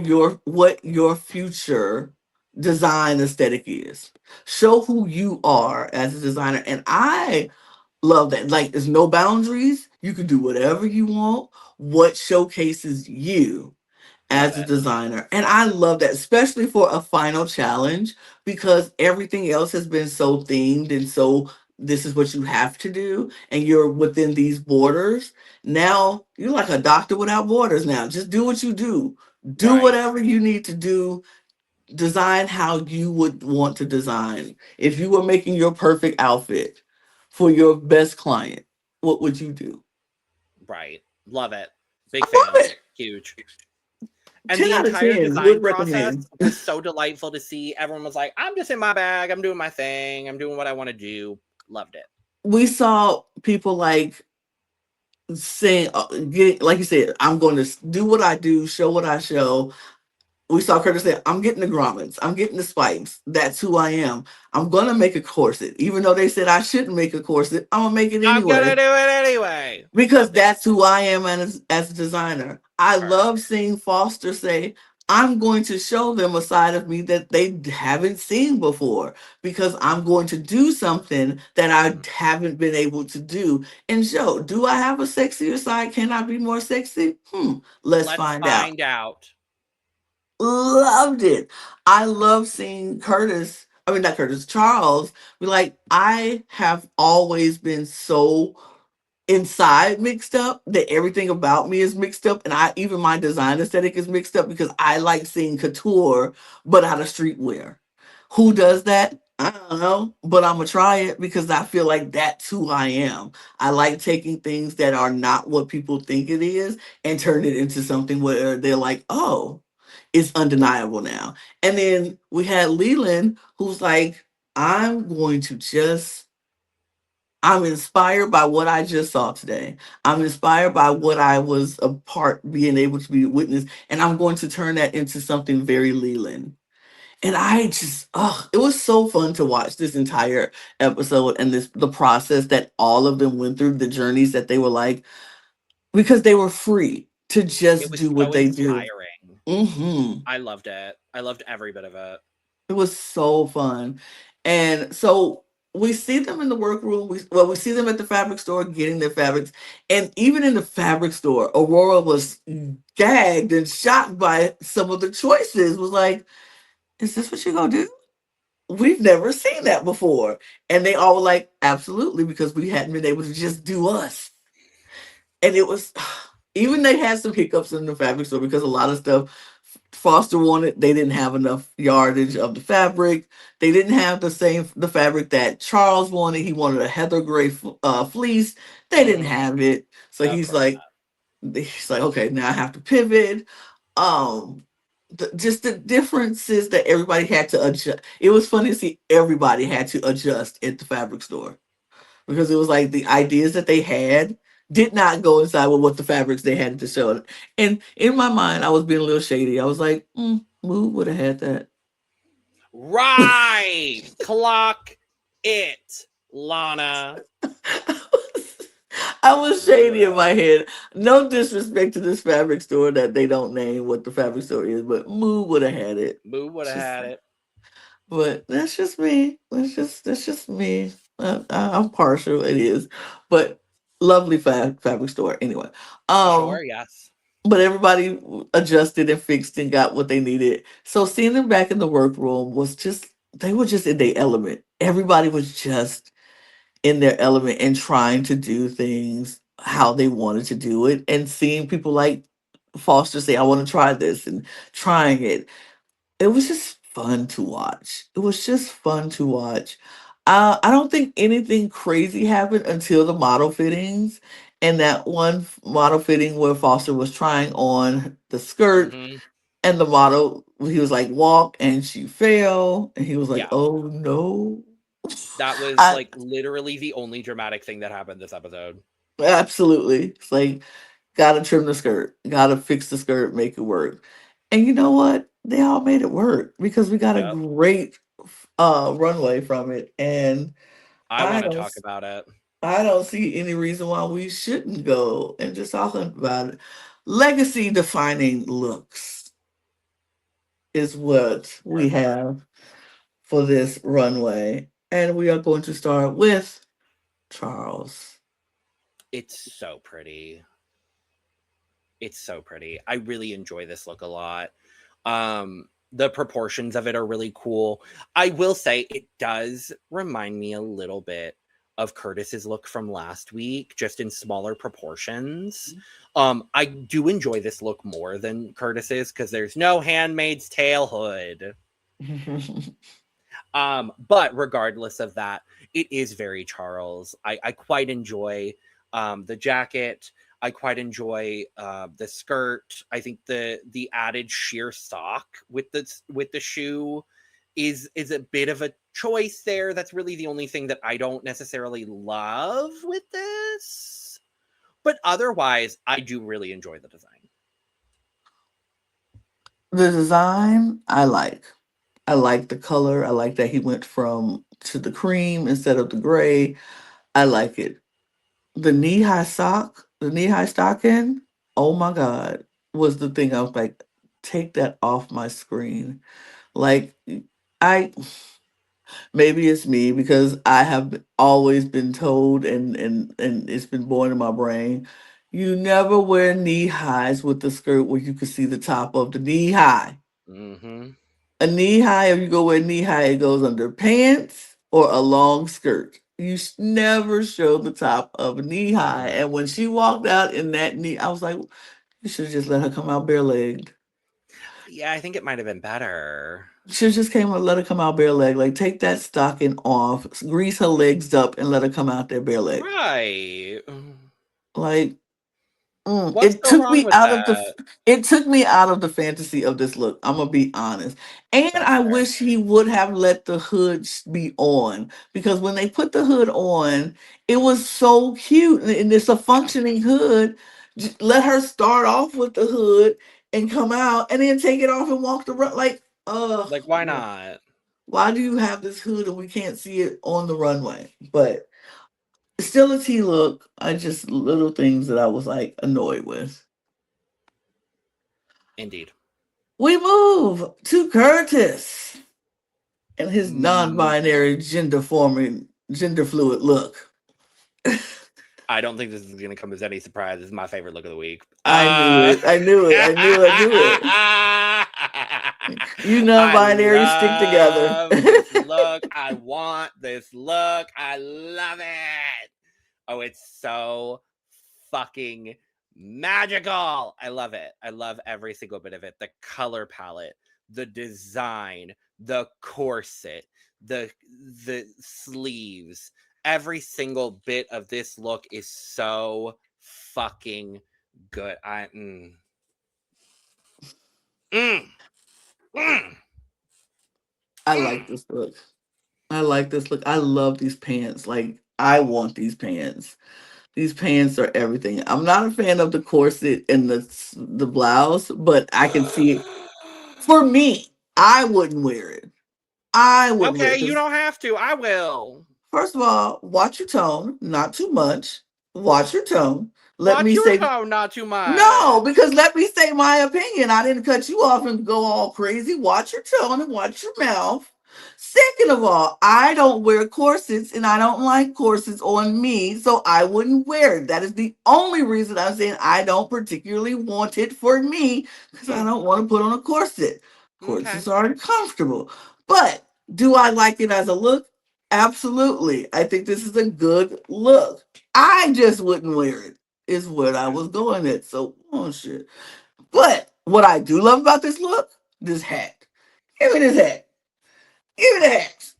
your what your future design aesthetic is. Show who you are as a designer. And I love that. Like, there's no boundaries. You can do whatever you want. What showcases you Love as a it. designer. And I love that, especially for a final challenge, because everything else has been so themed and so this is what you have to do, and you're within these borders. Now you're like a doctor without borders now. Just do what you do. Do Right. whatever you need to do. Design how you would want to design. If you were making your perfect outfit for your best client, what would you do? Right. Love it. I Big love fan. it. Huge. And 10 the out of entire 10. design Would process recommend. was so delightful to see. Everyone was like, I'm just in my bag. I'm doing my thing. I'm doing what I want to do. Loved it. We saw people like saying, get, like you said, I'm going to do what I do, show what I show. We saw Curtis say, I'm getting the grommets, I'm getting the spikes. That's who I am. I'm going to make a corset. Even though they said I shouldn't make a corset, I'm going to make it I'm going to anyway do it anyway. because Loved it. that's who I am as a designer. I love Perfect. seeing Foster say, I'm going to show them a side of me that they haven't seen before because I'm going to do something that I Mhm. haven't been able to do and show. Do I have a sexier side? Can I be more sexy? Let's Let's find out. find out. Loved it. I love seeing Curtis. I mean, not Curtis, Charles. Be like, I have always been so inside mixed up that everything about me is mixed up, and I even my design aesthetic is mixed up because I like seeing couture but out of streetwear. Who does that? I don't know, but I'm gonna try it because I feel like that's who I am. I like taking things that are not what people think it is and turn it into something where they're like, oh, it's undeniable now. And then we had Leland, who's like, I'm going to just I'm inspired by what I just saw today. I'm inspired by what I was a part, being able to be a witness, and I'm going to turn that into something very Leland. And I just, oh, it was so fun to watch this entire episode and the process that all of them went through, the journeys that they were like, because they were free to It just was do what so they do. inspiring. Hmm. I loved it. I loved every bit of it. It was so fun. And so we see them in the workroom. We see them at the fabric store getting their fabrics. And even in the fabric store, Aurora was gagged and shocked by some of the choices. Was like, is this what you're gonna do? We've never seen that before. And they all were like, absolutely, because we hadn't been able to just do us. And it was even they had some hiccups in the fabric store because a lot of stuff Foster wanted, they didn't have enough yardage of the fabric. They didn't have the fabric that Charles wanted. He wanted a heather gray fleece. They didn't Hmm. have it. So Of course he's like, okay, now I have to pivot. Um, just the differences that everybody had to adjust. It was funny to see everybody had to adjust at the fabric store because it was like the ideas that they had did not go inside with what the fabrics they had to show. And in my mind, I was being a little shady. I was like, Mood would have had that. not. Right. Clock it, Lana. I was shady in Ugh. my head. No disrespect to this fabric store that they don't name what the fabric store is, but Moo would have had it. Moo would have Just, had it. but that's just me. That's just me. I'm partial. It is, but lovely fabric store anyway. Sure, Um, yes. but everybody adjusted and fixed and got what they needed. So seeing them back in the workroom was just they were just in their element. Everybody was just in their element and trying to do things how they wanted to do it, and seeing people like Foster say, I want to try this, and trying it. It was just fun to watch. It was just fun to watch. I don't think anything crazy happened until the model fittings, and that one model fitting where Foster was trying on the skirt, Mm-hmm. and the model, he was like, walk, and she fell, and he was like, Yeah. oh no. That was I like literally the only dramatic thing that happened this episode. absolutely, it's like, gotta trim the skirt, gotta fix the skirt, make it work. And you know what? They all made it work because we got a Yep. great runway from it. And I I want to don't talk s- about it. I don't see any reason why we shouldn't go and just talk about it. Legacy defining looks is what we Perfect. have for this runway. And we are going to start with Charles. It's so pretty. It's so pretty. I really enjoy this look a lot. The proportions of it are really cool. I will say it does remind me a little bit of Curtis's look from last week, just in smaller proportions. I do enjoy this look more than Curtis's because there's no Handmaid's Tale hood. But regardless of that, it is very Charles. I quite enjoy the jacket. I quite enjoy the skirt. I think the added sheer sock with the shoe is a bit of a choice there. That's really the only thing that I don't necessarily love with this. But otherwise, I do really enjoy the design. The design I like. I like the color. I like that he went from to the cream instead of the gray. I like it. The knee high sock, the knee high stocking, oh my God, was the thing I was like, take that off my screen. Like, I, maybe it's me because I have always been told, and it's been born in my brain, you never wear knee highs with the skirt where you can see the top of the knee high. Mm-hmm. A knee high, if you go with knee high, it goes under pants or a long skirt. You never show the top of a knee high. Mm-mm. And when she walked out in that knee, I was like, you should have just let her come out bare legged. Yeah, I think it might have been better. Should have just came and let her come out bare leg. Like, take that stocking off, grease her legs up, and let her come out there bare leg. Right. Like, What's it so took wrong me with out of that? the fantasy of this look. I'm gonna be honest, and That's I fair. wish he would have let the hood be on, because when they put the hood on, it was so cute, and it's a Yeah. functioning hood. Let her start off with the hood and come out, and then take it off and walk the run. Like, Like, why not? why do you have this hood and we can't see it on the runway? But still a T look. I just little things that I was like annoyed with. Indeed. We move to Curtis and his Mm, non-binary gender forming gender fluid look. I don't think this is going to come as any surprise. This is my favorite look of the week. I knew it. I knew it. I knew I knew it. You I non-binary stick together. love this look. I want this look. I love it. Oh, it's so fucking magical. I love it. I love every single bit of it. The color palette, the design, the corset, the the sleeves. Every single bit of this look is so fucking good. Mm, mm, I like mm. this look. I like this look. I love these pants. Like, I want these pants. These pants are everything. I'm not a fan of the corset and the blouse, but I can see it. For me, I wouldn't wear it. I wouldn't wear Okay, it you because don't have to. I will. First of all, watch your tone, not too much. Watch your tone. Let Watch me your say tone, not too no, much. because let me say my opinion. I didn't cut you off and go all crazy. Watch your tone and watch your mouth. Second of all, I don't wear corsets and I don't like corsets on me, so I wouldn't wear it. That is the only reason I'm saying I don't particularly want it for me because I Hmm. don't want to put on a corset. Okay. Corsets are uncomfortable. But do I like it as a look? Absolutely. I think this is a good look. I just wouldn't wear it is what I Okay. was going at. So, oh shit. But what I do love about this look, this hat. Give me this hat. Give me the hat.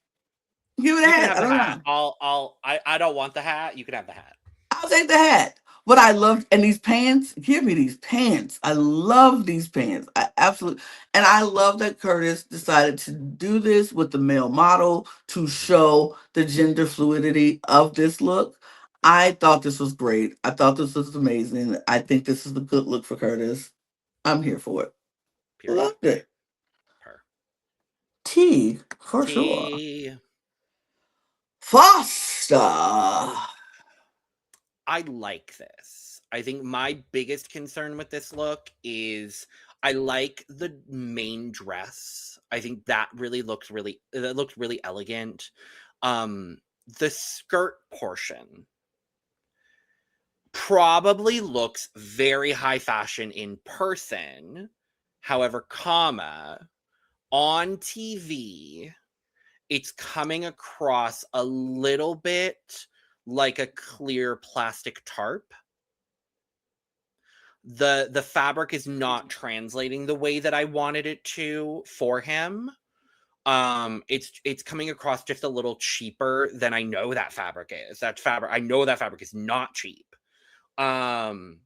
Give me the You can hat. have I the don't hat. know. I don't want the hat. You can have the hat. I'll take the hat. What I love, and these pants, give me these pants. I love these pants. I absolutely, and I love that Curtis decided to do this with the male model to Mhm. show the gender fluidity of this look. I thought this was great. I thought this was amazing. I think this is a good look for Curtis. I'm here for it. Period. Loved it. Per. T for sure. T. Foster. I like this. I think my biggest concern with this look is I like the main dress. I think that looked really elegant. Um the skirt portion probably looks very high fashion in person. However, on TV, it's coming across a little bit like a clear plastic tarp. The fabric is not translating the way that I wanted it to for him. It's coming across just a little cheaper than I know that fabric is. I know that fabric is not cheap. Um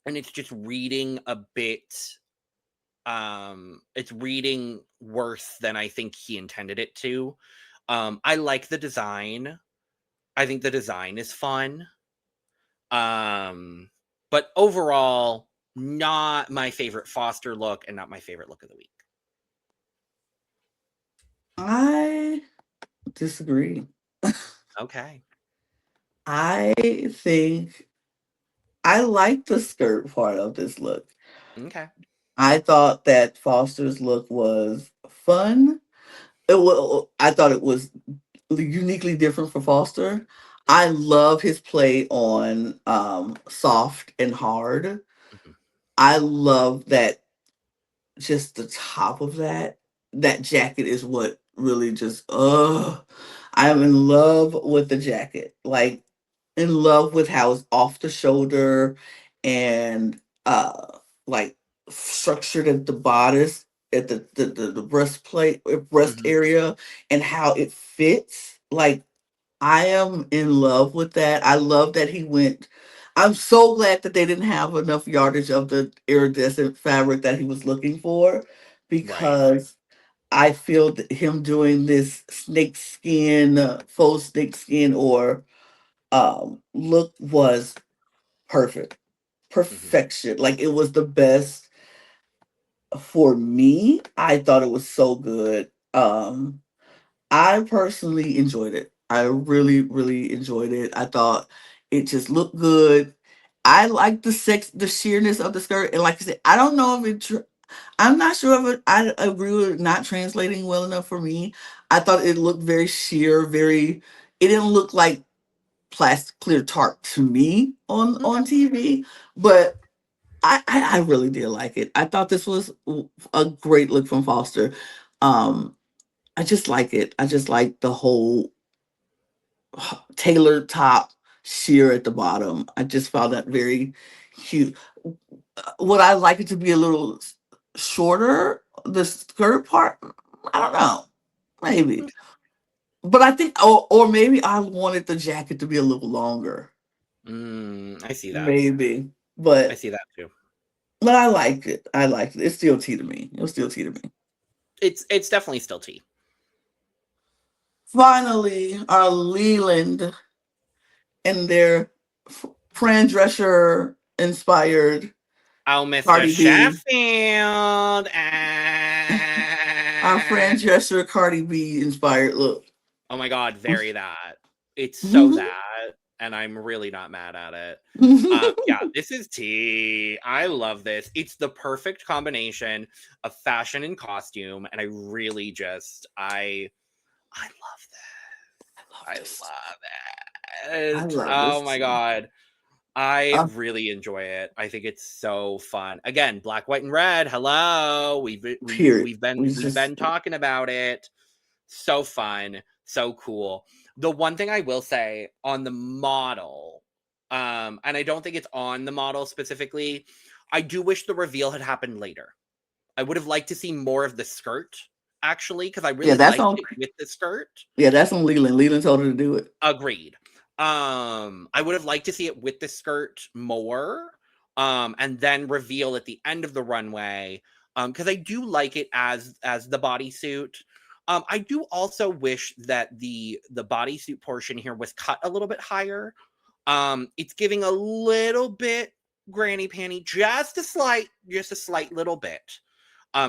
and it's just reading a bit it's reading worse than I think he intended it to. I like the design. I think the design is fun. Um, but overall, not my favorite Foster look and not my favorite look of the week. I disagree. Okay. I think I like the skirt part of this look. Okay. I thought that Foster's look was fun. I thought it was uniquely different for Foster. I Mhm, love his play on soft and hard. mhm. I love that just the top of that jacket is what really just I am in love with the jacket. Like in love with how it's off the shoulder and like structured at the bodice at the breastplate breast Mhm. area and how it fits. Like I am in love with that. I love that he went. I'm so glad that they didn't have enough yardage of the iridescent fabric that he was looking for Right. because I feel that him doing this snake skin, faux snake skin or look was perfect. Mhm. Perfection. Like it was the best for me. I thought it was so good. I personally enjoyed it. I really, really enjoyed it. I thought it just looked good. I like the sheerness of the skirt, and like I said, I don't know if I'm not sure if it. I agree with it not translating well enough for me. I thought it looked very sheer, very. It didn't look like plastic clear tarp to me Okay. on TV, but I really did like it. I thought this was a great look from Foster. Um, I just like it. I just like the whole tailored top, sheer at the bottom. I just found that very cute. Would I like it to be a little shorter, the skirt part? I don't know. Maybe. But I think, or maybe I wanted the jacket to be a little longer. I see that. Maybe. I But see that too. I liked it. I liked it. It's still tea to me. It was still tea to me. It's definitely still tea. Finally, our Leland and their Fran Drescher inspired Oh, Mr. Cardi B. Sheffield. Our Fran Ah. Drescher Cardi B inspired look. Oh my God, very that. It's so that, and I'm really not mad at it. Yeah, this is tea. I love this. It's the perfect combination of fashion and costume, and I really just I love love that. I this. love I it. love Oh this my too. god. I Uh, really enjoy it. I think it's so fun. Again, black, white, and red. Hello. period. We We've just been talking about it. So fun, so cool. The one thing I will say on the model, and I don't think it's on the model specifically, I do wish the reveal had happened later. I would have liked to see more of the skirt, actually, because I yeah, really that's liked on it with the skirt. yeah, that's on Leland. Leland told her to do it. Agreed. I would have liked to see it with the skirt more, and then reveal at the end of the runway. Because I do like it as the bodysuit. I do also wish that the bodysuit portion here was cut a little bit higher. It's giving a little bit granny panty, just a slight little bit.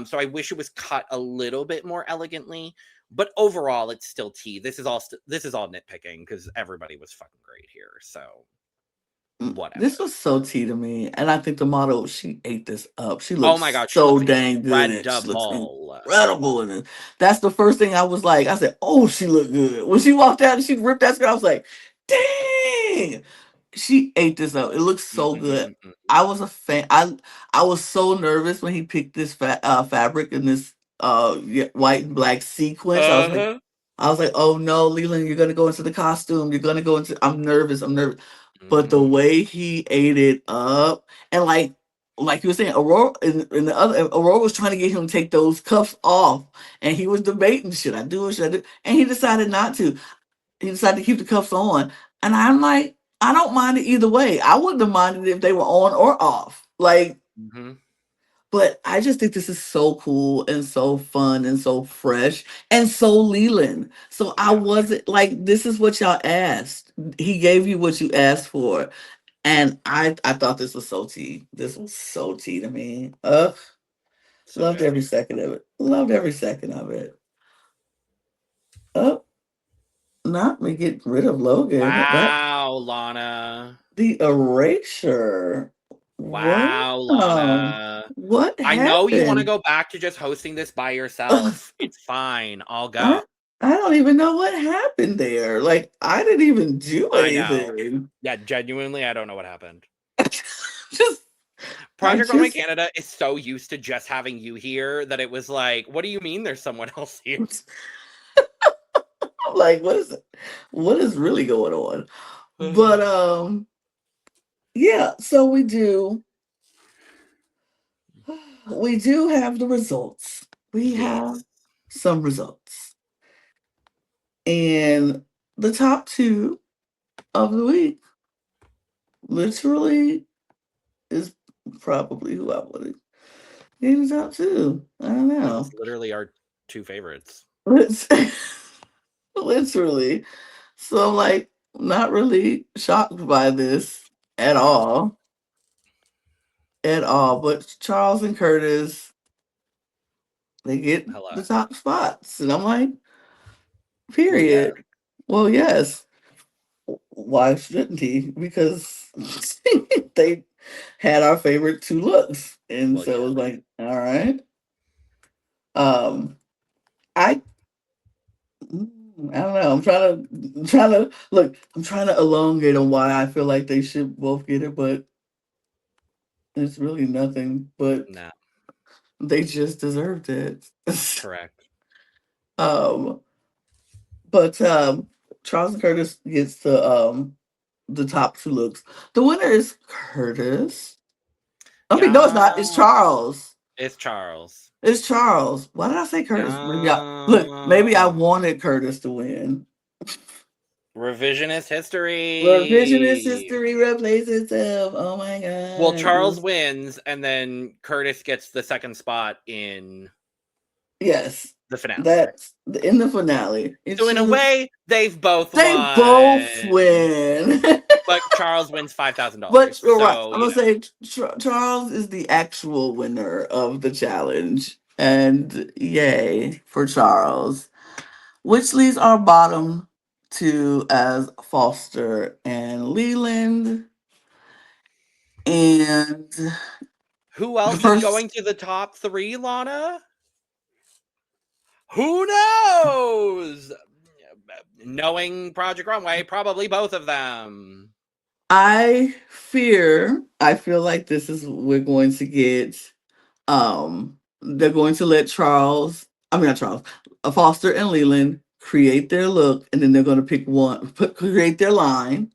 So I wish it was cut a little bit more elegantly, but overall, it's still tea. This is all nitpicking because everybody was fucking great here. So This whatever. was so tea to me, and I think the model she ate this up. She Oh looks my god, she so looks dang good in it. She looks incredible. incredible in it. That's the first thing I was like. I said, "Oh, she looked good." When she walked out and she ripped that skirt, I was like, "Dang!" She ate this up. It looks so good. Mhm, I mhm. was a fan. I was so nervous when he picked this fabric in this white and black sequence. Uh-huh. I was like, oh no, Leland, you're gonna go into the costume. You're gonna go into. I'm nervous. I'm nervous. But the Mhm. way he ate it up, and like you were saying, Aurora in the other, Aurora was trying to get him to take those cuffs off, and he was debating, should I do it? Should I do? And he decided not to. He decided to keep the cuffs on, and I'm like, I don't mind it either way. I wouldn't have minded if they were on or off. Like, Mhm. but I just think this is so cool and so fun and so fresh and so Leland. So I Yeah. wasn't like, this is what y'all asked. He gave you what you asked for. And I thought this was so tea. This was so tea to me. Ugh. So Loved good. every second of it. Loved every second of it. Oh, not me getting rid of Logan. That Wow, Lana. the erasure. Wow, Wow. Lana. What I know you want to happened? go back to just hosting this by yourself. It's fine. I'll go. I I don't even know what happened there. Like I didn't even do I know. anything. Yeah, genuinely, I don't know what happened. just I Project Runway just Canada is so used to just having you here that it was like, what do you mean there's someone else here? I'm like what is really going on? But yeah, so we do have the results. We have Yes. some results. And the top two of the week literally is probably who I would have gave the top two. I don't It's know. literally our two favorites. It's literally. So I'm like not really shocked by this at all. At all. But Charles and Curtis, they get Hello. the top spots. And I'm like, Well, yeah. period. Well, yes. Why shouldn't he? Because they had our favorite two looks. And Well, so it yeah. was like, all right. Um I I don't know. I'm trying to look. I'm trying to elongate on why I feel like they should both get it, but it's really nothing. But Nah. they just deserved it. Correct. um, but Charles and Curtis gets the top two looks. The winner is Curtis. I mean, no, it's not. It's Yeah. Charles. It's Charles. It's Charles. Why did I say Curtis? Look, maybe I Yeah. wanted Curtis to win. Revisionist Revisionist history. history replaces itself. Oh my Well, god. Charles wins, and then Curtis gets the second spot in Yes, the finale. that's in the finale. It So in a should way, they've both they both won. win. But Charles wins But $5,000. you're right. So, I'm you gonna know. say Charles is the actual winner of the challenge, and yay for Charles. Which leaves our bottom to as Foster and Leland. And Who the else is first, going to the top 3, Lana? Who knows? Knowing Project Runway, probably both of them. I feel like this is, we're going to get, they're going to let not Charles, Foster and Leland create their look, and then they're going to pick create their line,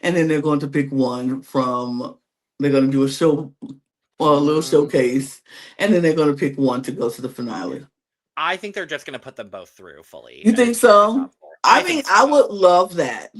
and then they're going to pick one from, they're going to do a show, or a little showcase, and then they're going to pick one to go to the finale. I think they're just going to put them both through fully. You think so? I mean, think so. I would love that.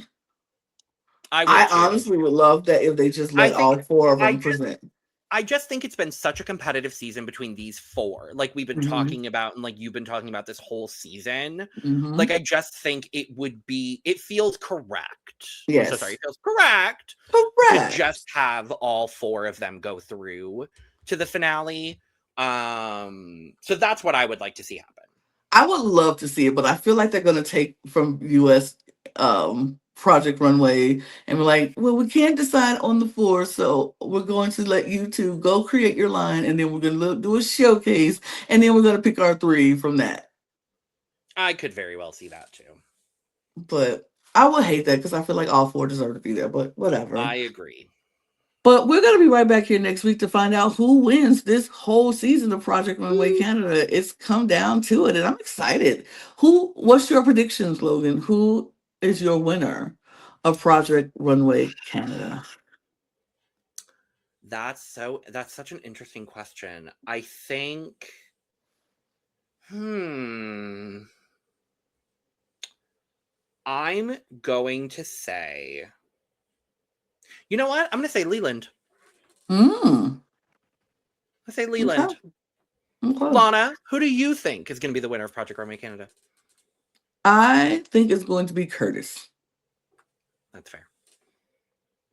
I I would too. honestly would love that if they just let all 4 of them present. I just think it's been such a competitive season between these 4. Like we've been talking about, and like you've been talking about this whole season. Like I just think it feels correct. Yes. I'm so sorry. It feels correct to just have all 4 of them go through to the finale. So that's what I would like to see happen. I would love to see it, but I feel like they're going to take from US Project Runway and be like, well, we can't decide on the 4, so we're going to let you 2 go create your line, and then we're going to do a showcase, and then we're going to pick our 3 from that. I could very well see that too. But I would hate that because I feel like all 4 deserve to be there, but whatever. I agree. But we're going to be right back here next week to find out who wins this whole season of Project Runway Canada. It's come down to it, and I'm excited. What's your predictions, Logan? Who is your winner of Project Runway Canada? That's such an interesting question. I think I'm going to say, you know what? I'm going to say Leland. I say Leland. Okay. Lana, who do you think is going to be the winner of Project Runway Canada? I think it's going to be Curtis. That's fair.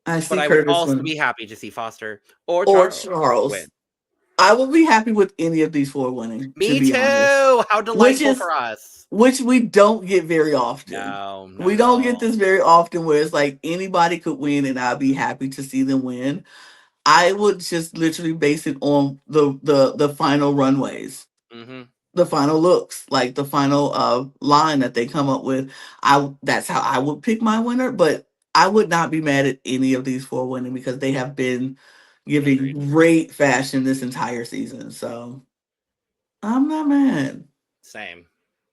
But I would also be happy to see Foster or Charles win. I will be happy with any of these 4 winning. Me too. Honest. How delightful for us. Which we don't get very often. No. We don't get this very often where it's like anybody could win and I'd be happy to see them win. I would just literally base it on the final runways. The final looks, like the final line that they come up with. That's how I would pick my winner, but I would not be mad at any of these 4 winning because they have been giving great fashion this entire season. So I'm not mad. Same.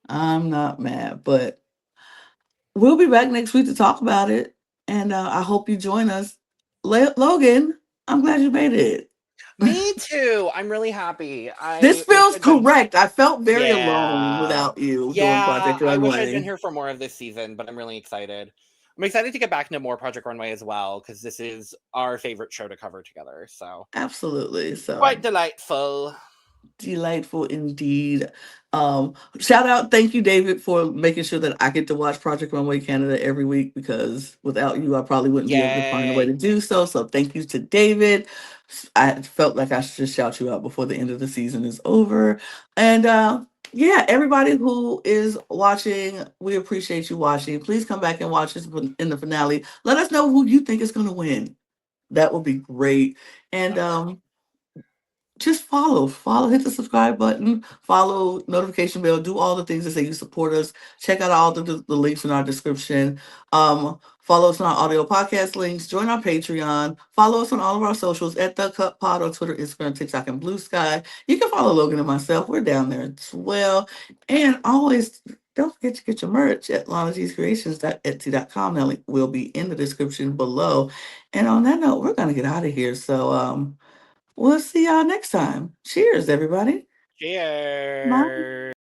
I'm not mad, but we'll be back next week to talk about it. And I hope you join us. Logan, I'm glad you made it. Me too. I'm really happy. This feels correct. I felt very alone without you doing Project Runway. I wish I'd been here for more of this season, but I'm really excited. I'm excited to get back into more Project Runway as well, because this is our favorite show to cover together. So absolutely. So quite delightful. Delightful indeed. Shout out, thank you, David, for making sure that I get to watch Project Runway Canada every week, because without you, I probably wouldn't be able to find a way to do so. So thank you to David. I felt like I should just shout you out before the end of the season is over. And yeah, everybody who is watching, we appreciate you watching. Please come back and watch us in the finale. Let us know who you think is going to win. That would be great. And just follow, hit the subscribe button, follow, notification bell, do all the things that say you support us. Check out all the links in our description. Follow us on our audio podcast links, join our Patreon, follow us on all of our socials at The Cup Pod on Twitter, Instagram, TikTok, and Blue Sky. You can follow Logan and myself. We're down there as well. And always don't forget to get your merch at lanagcreations.etsy.com. That link will be in the description below. And on that note, we're going to get out of here. So, we'll see y'all next time. Cheers, everybody. Cheers. Bye.